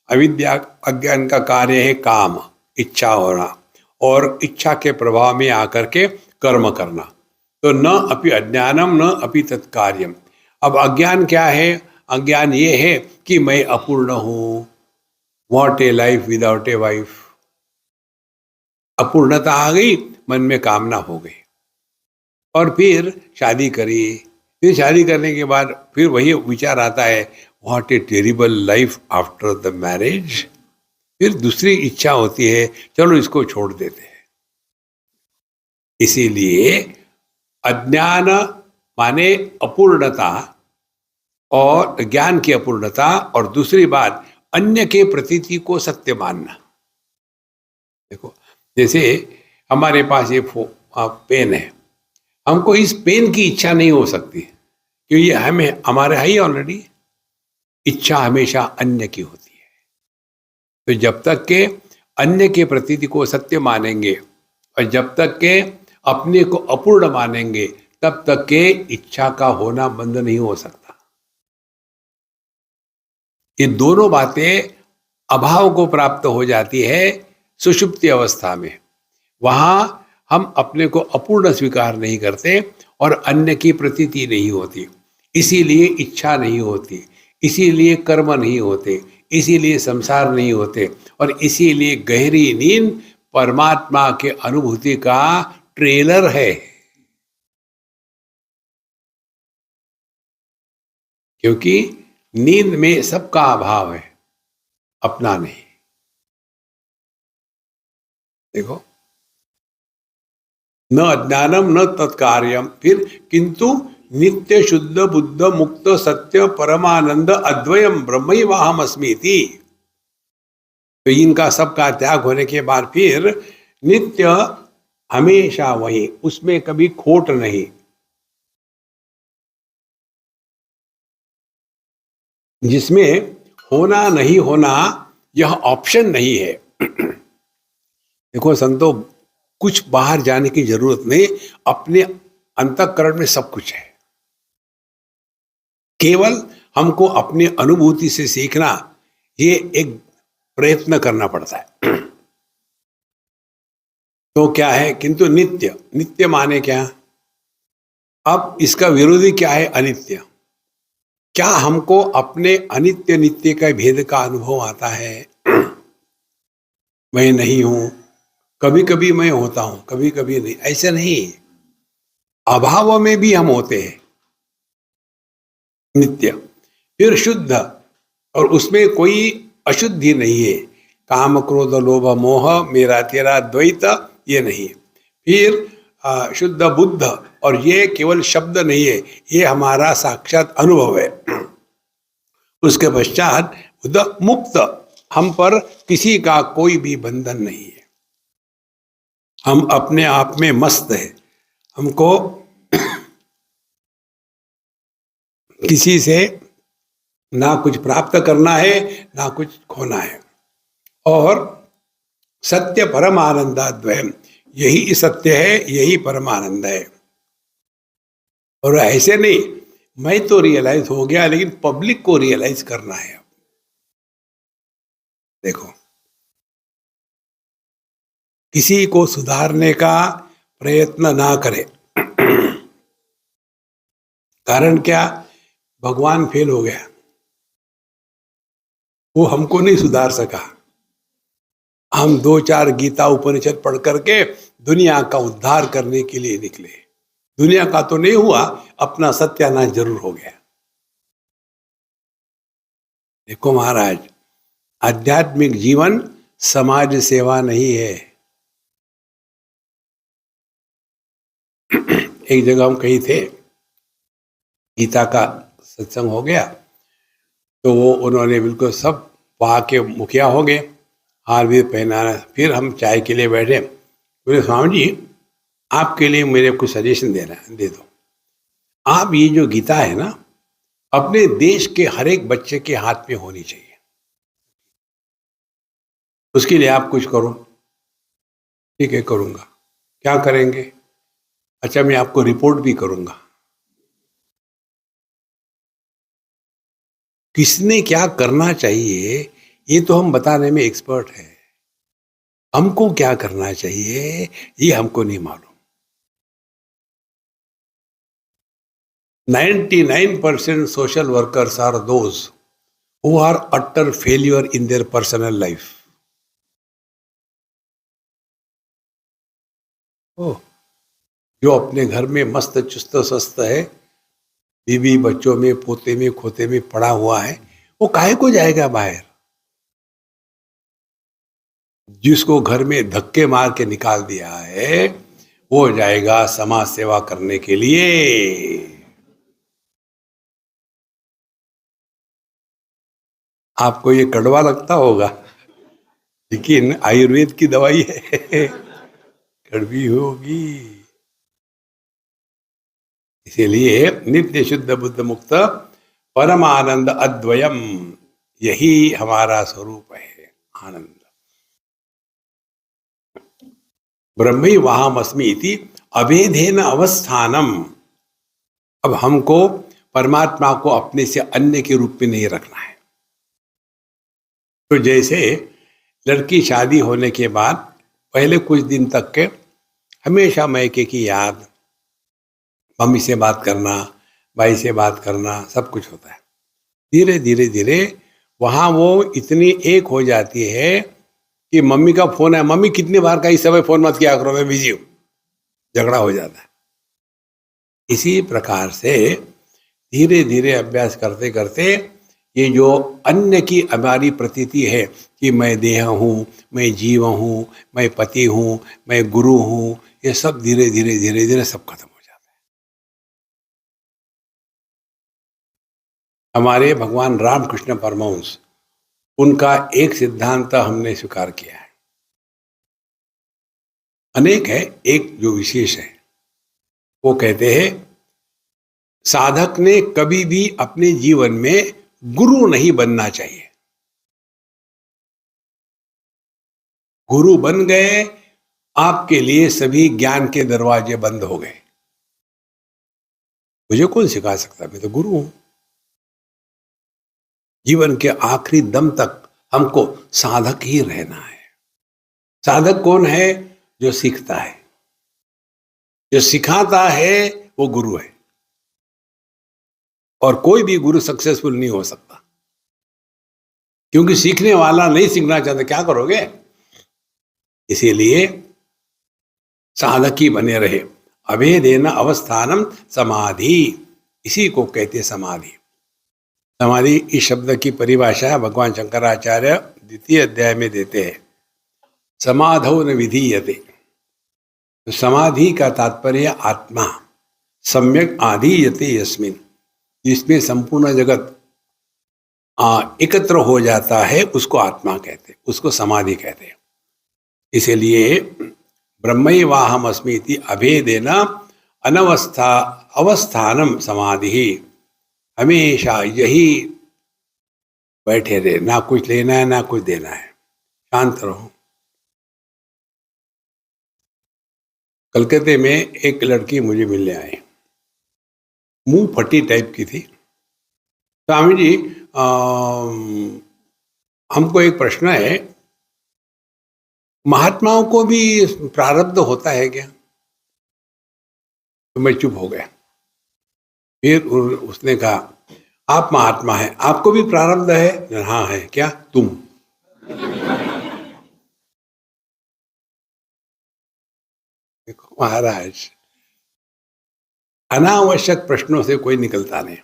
अविद्या अज्ञान का कार्य है काम, इच्छा होना, और इच्छा के प्रभाव में आकर के कर्म करना। तो न अपि अज्ञानम न अपि तत्कार्यम। अब अज्ञान क्या है? अज्ञान ये है कि मैं अपूर्ण हूं। What A life without a wife. अपूर्णता आ गई, मन में कामना हो गई, और फिर शादी करी। फिर शादी करने के बाद फिर वही विचार आता है, what A terrible life after the marriage. फिर दूसरी इच्छा होती है, चलो इसको छोड़ देते हैं। इसीलिए अज्ञान माने अपूर्णता, और ज्ञान की अपूर्णता, और दूसरी बात अन्य के प्रतीति को सत्य मानना। देखो, जैसे हमारे पास ये पेन है, हमको इस पेन की इच्छा नहीं हो सकती, क्योंकि ये हमें हमारे है ही ऑलरेडी। इच्छा हमेशा अन्य की होती है। तो जब तक के अन्य के प्रतीति को सत्य मानेंगे और जब तक के अपने को अपूर्ण मानेंगे, तब तक के इच्छा का होना बंद नहीं हो सकता। ये दोनों बातें अभाव को प्राप्त हो जाती है सुषुप्ति अवस्था में। वहां हम अपने को अपूर्ण स्वीकार नहीं करते और अन्य की प्रतीति नहीं होती, इसीलिए इच्छा नहीं होती, इसीलिए कर्म नहीं होते, इसीलिए संसार नहीं होते, और इसीलिए गहरी नींद परमात्मा के अनुभूति का ट्रेलर है। क्योंकि नींद में सबका अभाव है, अपना नहीं। देखो, न अज्ञानम न तत्कार्यम, फिर किंतु नित्य शुद्ध बुद्ध मुक्त सत्य परमानंद अद्वयम ब्रह्मैवाहम अस्मीति। तो इनका सबका त्याग होने के बाद फिर नित्य हमेशा वही, उसमें कभी खोट नहीं। जिसमें होना नहीं होना यह ऑप्शन नहीं है। देखो संतो, कुछ बाहर जाने की जरूरत नहीं, अपने अंतःकरण में सब कुछ है। केवल हमको अपनी अनुभूति से सीखना, ये एक प्रयत्न करना पड़ता है। तो क्या है, किंतु नित्य, नित्य माने क्या? अब इसका विरोधी क्या है? अनित्य। क्या हमको अपने अनित्य नित्य का भेद का अनुभव आता है? मैं नहीं हूं, कभी कभी मैं होता हूं, कभी कभी नहीं, ऐसे नहीं। अभाव में भी हम होते हैं, नित्य। फिर शुद्ध, और उसमें कोई अशुद्धि नहीं है। काम क्रोध लोभ मोह मेरा तेरा द्वैत ये नहीं। फिर शुद्ध बुद्ध, और ये केवल शब्द नहीं है, ये हमारा साक्षात अनुभव है। उसके पश्चात बुद्ध मुक्त, हम पर किसी का कोई भी बंधन नहीं है, हम अपने आप में मस्त है। हमको किसी से ना कुछ प्राप्त करना है, ना कुछ खोना है। और सत्य परमानंदाद्वयम, यही सत्य है, यही परमानंद है। और ऐसे नहीं, मैं तो रियलाइज हो गया, लेकिन पब्लिक को रियलाइज करना है। देखो, किसी को सुधारने का प्रयत्न ना करें। कारण क्या? भगवान फेल हो गया, वो हमको नहीं सुधार सका। हम 2-4 गीता उपनिषद पढ़ करके दुनिया का उद्धार करने के लिए निकले। दुनिया का तो नहीं हुआ, अपना सत्यानाश जरूर हो गया। देखो महाराज, आध्यात्मिक जीवन समाज सेवा नहीं है। एक जगह हम कहीं थे, गीता का सत्संग हो गया, तो वो उन्होंने बिल्कुल सब वहाँ के मुखिया हो गए, हार भी पहनाना। फिर हम चाय के लिए बैठे, बोले स्वामी जी आपके लिए मेरे को सजेशन देना है, दे दो। आप ये जो गीता है ना, अपने देश के हर एक बच्चे के हाथ में होनी चाहिए, उसके लिए आप कुछ करो। ठीक है, करूँगा। क्या करेंगे? अच्छा, मैं आपको रिपोर्ट भी करूँगा। किसने क्या करना चाहिए ये तो हम बताने में एक्सपर्ट है, हमको क्या करना चाहिए ये हमको नहीं मालूम। 99% social workers are those who are utter failure in their personal life. जो अपने घर में मस्त चुस्त स्वस्थ है, बीवी बच्चों में पोते में खोते में पड़ा हुआ है, वो काहे को जाएगा बाहर? जिसको घर में धक्के मार के निकाल दिया है, वो जाएगा समाज सेवा करने के लिए। आपको ये कड़वा लगता होगा, लेकिन आयुर्वेद की दवाई है, कड़वी होगी। इसीलिए नित्य शुद्ध बुद्ध मुक्त परमानंद अद्वयम, यही हमारा स्वरूप है, आनंद। ब्रह्मी वहाम अस्मि इति अभेदेन अवस्थानम। अब हमको परमात्मा को अपने से अन्य के रूप में नहीं रखना है। तो जैसे लड़की शादी होने के बाद पहले कुछ दिन तक के हमेशा मैके की याद, मम्मी से बात करना, भाई से बात करना, सब कुछ होता है। धीरे धीरे धीरे वहाँ वो इतनी एक हो जाती है कि मम्मी का फोन है, मम्मी कितनी बार का, इस समय फोन मत किया करो, मैं बिजी हूँ, झगड़ा हो जाता है। इसी प्रकार से धीरे धीरे अभ्यास करते करते ये जो अन्य की हमारी प्रतीति है कि मैं देह हूँ, मैं जीव हूँ, मैं पति हूँ, मैं गुरु हूँ, ये सब धीरे धीरे धीरे धीरे सब खत्म हो जाता है। हमारे भगवान रामकृष्ण परमहंस, उनका एक सिद्धांत हमने स्वीकार किया है। अनेक है, एक जो विशेष है, वो कहते हैं साधक ने कभी भी अपने जीवन में गुरु नहीं बनना चाहिए। गुरु बन गए, आपके लिए सभी ज्ञान के दरवाजे बंद हो गए। मुझे कौन सिखा सकता, मैं तो गुरु हूं। जीवन के आखिरी दम तक हमको साधक ही रहना है। साधक कौन है? जो सीखता है, जो सिखाता है, वो गुरु है। और कोई भी गुरु सक्सेसफुल नहीं हो सकता, क्योंकि सीखने वाला नहीं सीखना चाहता, क्या करोगे? इसीलिए साधक ही बने रहे। अभेदेन अवस्थानम समाधि, इसी को कहते समाधि। समाधि इस शब्द की परिभाषा भगवान शंकराचार्य द्वितीय अध्याय में देते हैं। समाधौ न विधीयते, तो समाधि का तात्पर्य आत्मा सम्यक आधीयते यस्मिन, जिसमें संपूर्ण जगत एकत्र हो जाता है, उसको आत्मा कहते, उसको समाधि कहते हैं। इसीलिए ब्रह्मैवाहम अस्मि इति अभेदेन अनवस्था अवस्थानम समाधि, हमेशा यही बैठे रहे, ना कुछ लेना है ना कुछ देना है, शांत रहो। कलकत्ते में एक लड़की मुझे मिलने आई, मुंह फटी टाइप की थी। स्वामी जी, हमको एक प्रश्न है, महात्माओं को भी प्रारब्ध होता है क्या? तो मैं चुप हो गया। फिर उसने कहा, आप महात्मा हैं, आपको भी प्रारब्ध है? हाँ है। क्या? तुम। देखो महाराज, अनावश्यक प्रश्नों से कोई निकलता नहीं।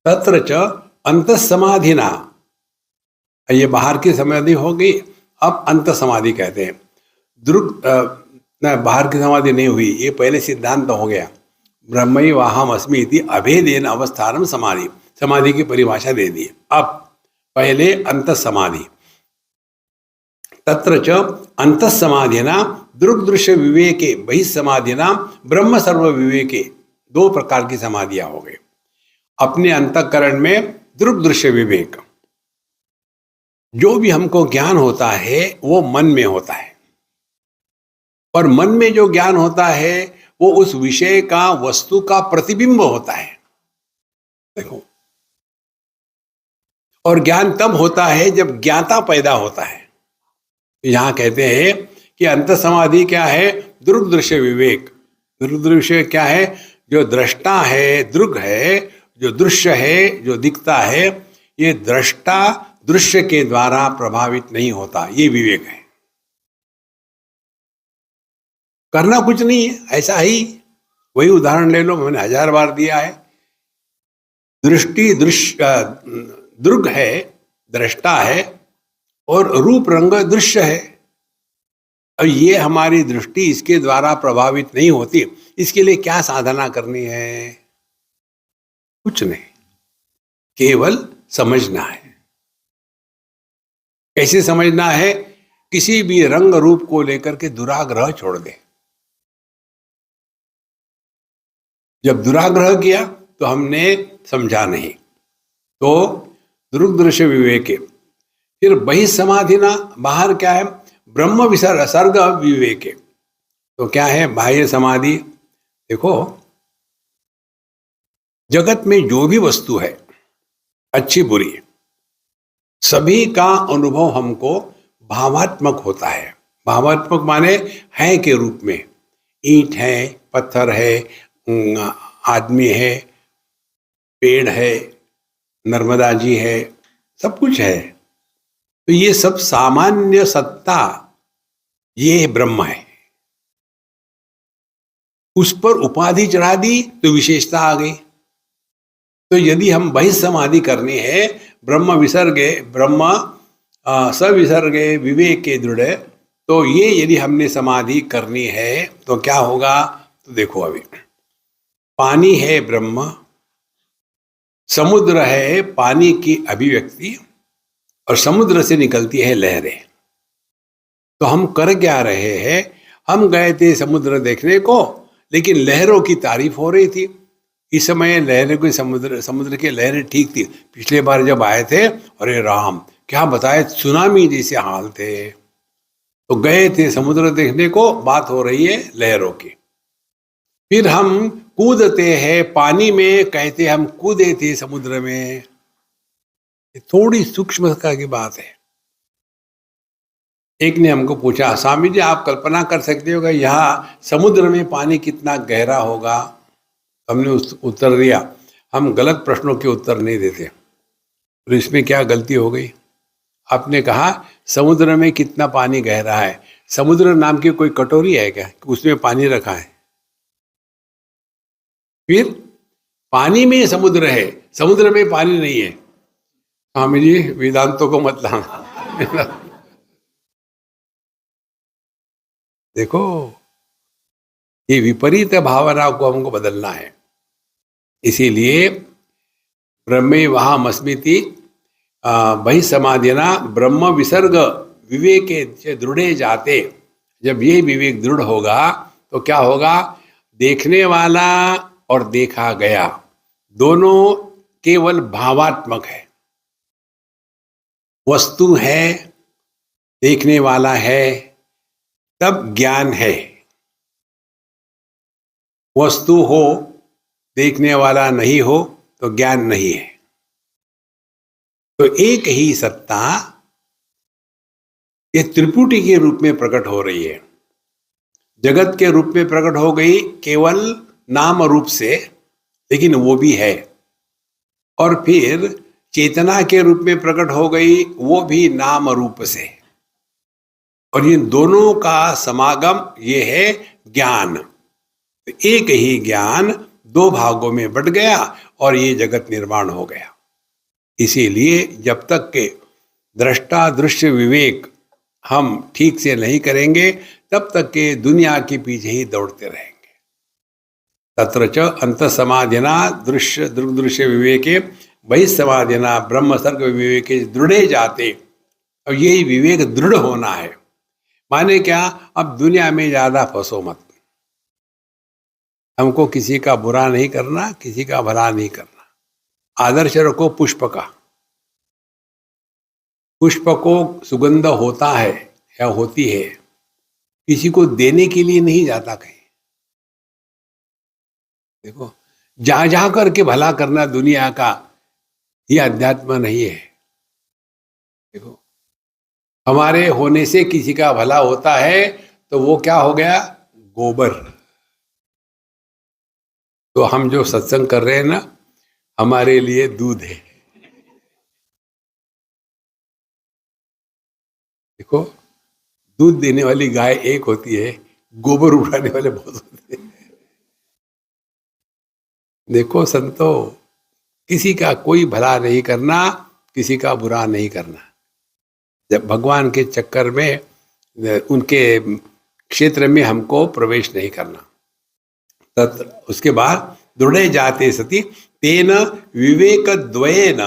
तत्र च अंत समाधि ना, ये बाहर की समाधि हो गई, अब अंत समाधि कहते हैं। बाहर की समाधि नहीं हुई, ये पहले सिद्धांत हो गया। ब्रह्मैवाहम अस्मि इति अभेदेन अवस्थानम समाधि, समाधि की परिभाषा दे दी। अब पहले अंत समाधि, तत्र च अंत समाधिना दृग दृश्य विवेके बहिस्समाधिना ब्रह्म सर्व विवेके, दो प्रकार की समाधियां हो गई। अपने अंतःकरण में दृग दृश्य विवेक, जो भी हमको ज्ञान होता है वो मन में होता है, और मन में जो ज्ञान होता है वो उस विषय का, वस्तु का प्रतिबिंब होता है। देखो, और ज्ञान तब होता है जब ज्ञाता पैदा होता है। यहां कहते हैं कि अंत समाधि क्या है? दृग दृश्य विवेक। दृग दृश्य क्या है? जो दृष्टा है, दृग है, जो दृश्य है, जो दिखता है, ये दृष्टा दृश्य के द्वारा प्रभावित नहीं होता, ये विवेक है। करना कुछ नहीं है, ऐसा ही। वही उदाहरण ले लो, मैंने 1000 बार दिया है। दृष्टि दृश्य, दृग है, दृष्टा है, और रूप रंग दृश्य है। अब ये हमारी दृष्टि इसके द्वारा प्रभावित नहीं होती, इसके लिए क्या साधना करनी है? कुछ नहीं, केवल समझना है। कैसे समझना है? किसी भी रंग रूप को लेकर के दुराग्रह छोड़ दे। जब दुराग्रह किया तो हमने समझा नहीं, तो दृग दृश्य विवेके। फिर बहिस्समाधि ना, बाहर क्या है? ब्रह्म विसर्ग विवेके। तो क्या है बाह्य समाधि? देखो, जगत में जो भी वस्तु है, अच्छी बुरी, सभी का अनुभव हमको भावात्मक होता है। भावात्मक माने है के रूप में। ईंट है, पत्थर है, आदमी है, पेड़ है, नर्मदा जी है, सब कुछ है। तो ये सब सामान्य सत्ता, ये ब्रह्म है। उस पर उपाधि चढ़ा दी तो विशेषता आ गई। तो यदि हम बहिस्समाधि करनी है, ब्रह्म विसर्गे ब्रह्म सविसर्गे विवेक के दृढ़, तो ये यदि हमने समाधि करनी है तो क्या होगा? तो देखो, अभी पानी है ब्रह्म, समुद्र है पानी की अभिव्यक्ति, और समुद्र से निकलती है लहरें। तो हम कर क्या रहे हैं? हम गए थे समुद्र देखने को, लेकिन लहरों की तारीफ हो रही थी। इस समय लहरें कोई समुद्र की लहरें ठीक थी। पिछले बार जब आए थे, अरे राम क्या बताए, सुनामी जैसे हाल थे। तो गए थे समुद्र देखने को, बात हो रही है लहरों की। फिर हम कूदते हैं पानी में, कहते हम कूदे थे समुद्र में। थोड़ी सूक्ष्मता की बात है। एक ने हमको पूछा, स्वामी जी आप कल्पना कर सकते हो यहाँ समुद्र में पानी कितना गहरा होगा? हमने उत्तर दिया, हम गलत प्रश्नों के उत्तर नहीं देते। तो इसमें क्या गलती हो गई? आपने कहा समुद्र में कितना पानी गहरा है। समुद्र नाम की कोई कटोरी है क्या उसमें पानी रखा है? फिर पानी में समुद्र है, समुद्र में पानी नहीं है। स्वामी जी वेदांतों को मत लाना। देखो, ये विपरीत भावना को हमको बदलना है। इसीलिए ब्रह्मे वहामस्मिति वही समाधिना ब्रह्म विसर्ग विवेके दृढ़े जाते। जब ये विवेक दृढ़ होगा तो क्या होगा? देखने वाला और देखा गया दोनों केवल भावात्मक है। वस्तु है, देखने वाला है, तब ज्ञान है। वस्तु हो, देखने वाला नहीं हो तो ज्ञान नहीं है। तो एक ही सत्ता ये त्रिपुटी के रूप में प्रकट हो रही है। जगत के रूप में प्रकट हो गई केवल नाम रूप से, लेकिन वो भी है। और फिर चेतना के रूप में प्रकट हो गई, वो भी नाम रूप से। और इन दोनों का समागम ये है ज्ञान। तो एक ही ज्ञान दो भागों में बट गया और ये जगत निर्माण हो गया। इसीलिए जब तक के दृष्टा दृश्य विवेक हम ठीक से नहीं करेंगे, तब तक के दुनिया के पीछे ही दौड़ते रहेंगे। तत्र च अंत समाधिना दृश्य दृग्दृश्य विवेके बहिस्समाधिना ब्रह्म सर्ग विवेके दृढ़े जाते। और यही विवेक दृढ़ होना है। माने क्या? अब दुनिया में ज्यादा फंसो मत। हमको किसी का बुरा नहीं करना, किसी का भला नहीं करना। आदर्श रखो पुष्प का। पुष्प को सुगंध होता है या होती है, किसी को देने के लिए नहीं जाता कहीं। देखो, जहां जहां करके भला करना दुनिया का, ये अध्यात्म नहीं है। देखो, हमारे होने से किसी का भला होता है तो वो क्या हो गया? गोबर। तो हम जो सत्संग कर रहे हैं ना, हमारे लिए दूध है। देखो, दूध देने वाली गाय एक होती है, गोबर उठाने वाले बहुत होते हैं। देखो संतो, किसी का कोई भला नहीं करना, किसी का बुरा नहीं करना। जब भगवान के चक्कर में, उनके क्षेत्र में हमको प्रवेश नहीं करना। उसके बाद दृढ़े जाते सती तेन विवेक द्वयेन,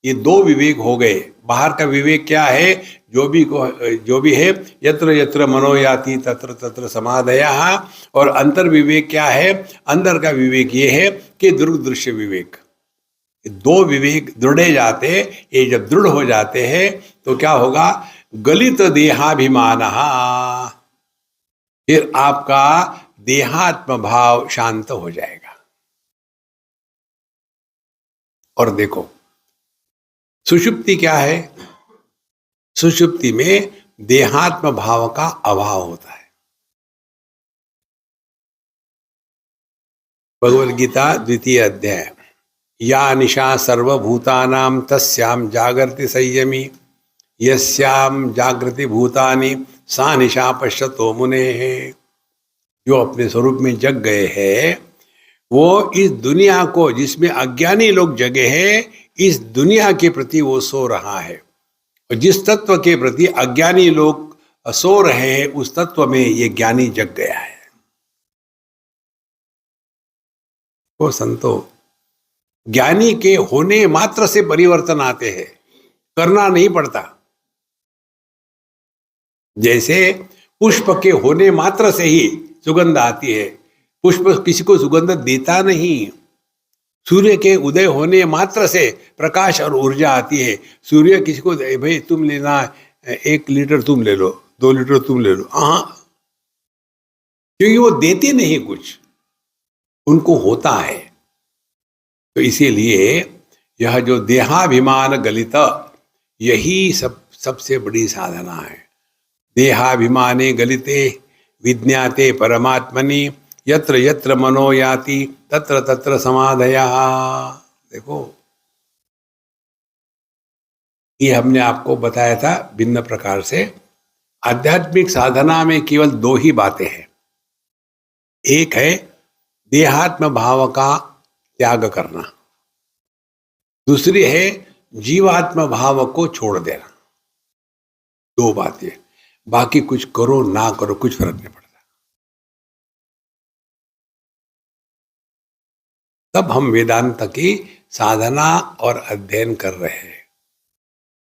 ये दो विवेक हो गए। बाहर का विवेक क्या है? जो भी है, यत्र यत्र मनोयाति तत्र तत्र समाधयः। और अंतर विवेक क्या है? अंदर का विवेक ये है कि दृग्दृश्य विवेक। दो विवेक दृढ़े जाते, ये जब दृढ़ हो जाते हैं तो क्या होगा? गलित देहाभिमान, फिर आपका देहात्म भाव शांत हो जाएगा। और देखो, सुषुप्ति क्या है? सुषुप्ति में देहात्म भाव का अभाव होता है। भगवद गीता 2 अध्याय, या निशा सर्वभूतानां तस्याम जागृति संयमी, यस्याम जागृति भूतानि सा निशा पश्यतो मुनेः। जो अपने स्वरूप में जग गए हैं, वो इस दुनिया को, जिसमें अज्ञानी लोग जगे हैं, इस दुनिया के प्रति वो सो रहा है, और जिस तत्व के प्रति अज्ञानी लोग सो रहे हैं उस तत्व में ये ज्ञानी जग गया है। वो संतो, ज्ञानी के होने मात्र से परिवर्तन आते हैं, करना नहीं पड़ता। जैसे पुष्प के होने मात्र से ही सुगंध आती है, पुष्प किसी को सुगंध देता नहीं। सूर्य के उदय होने मात्र से प्रकाश और ऊर्जा आती है। सूर्य किसी को भाई तुम लेना 1 लीटर तुम ले लो, 2 लीटर तुम ले लो, हाँ, क्योंकि वो देते नहीं कुछ, उनको होता है। तो इसीलिए यह जो देहाभिमान गलित, यही सबसे बड़ी साधना है। देहाभिमाने गलिते विज्ञाते परमात्मनि यत्र यत्र मनो याति तत्र तत्र समाधयः। देखो, ये हमने आपको बताया था भिन्न प्रकार से। आध्यात्मिक साधना में केवल 2 ही बातें हैं। एक है देहात्म भाव का त्याग करना, दूसरी है जीवात्म भाव को छोड़ देना। 2 बातें, बाकी कुछ करो ना करो कुछ फर्क नहीं पड़ता। तब हम वेदांत की साधना और अध्ययन कर रहे हैं।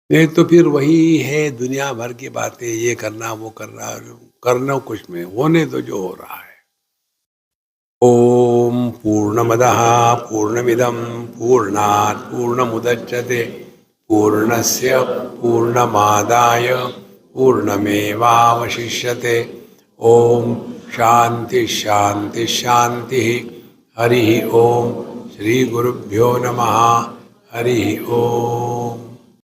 नहीं तो फिर वही है दुनिया भर की बातें, ये करना वो करना कुछ में, होने तो जो हो रहा है। ओम पूर्णमदः पूर्णमिदं पूर्णात् पूर्णमुदच्यते पूर्णस्य पूर्णमादाय पूर्णमेवावशिष्यते। ओम शांति शांति शांति। हरि ओम। श्री गुरुभ्यो नमः। हरि ओम।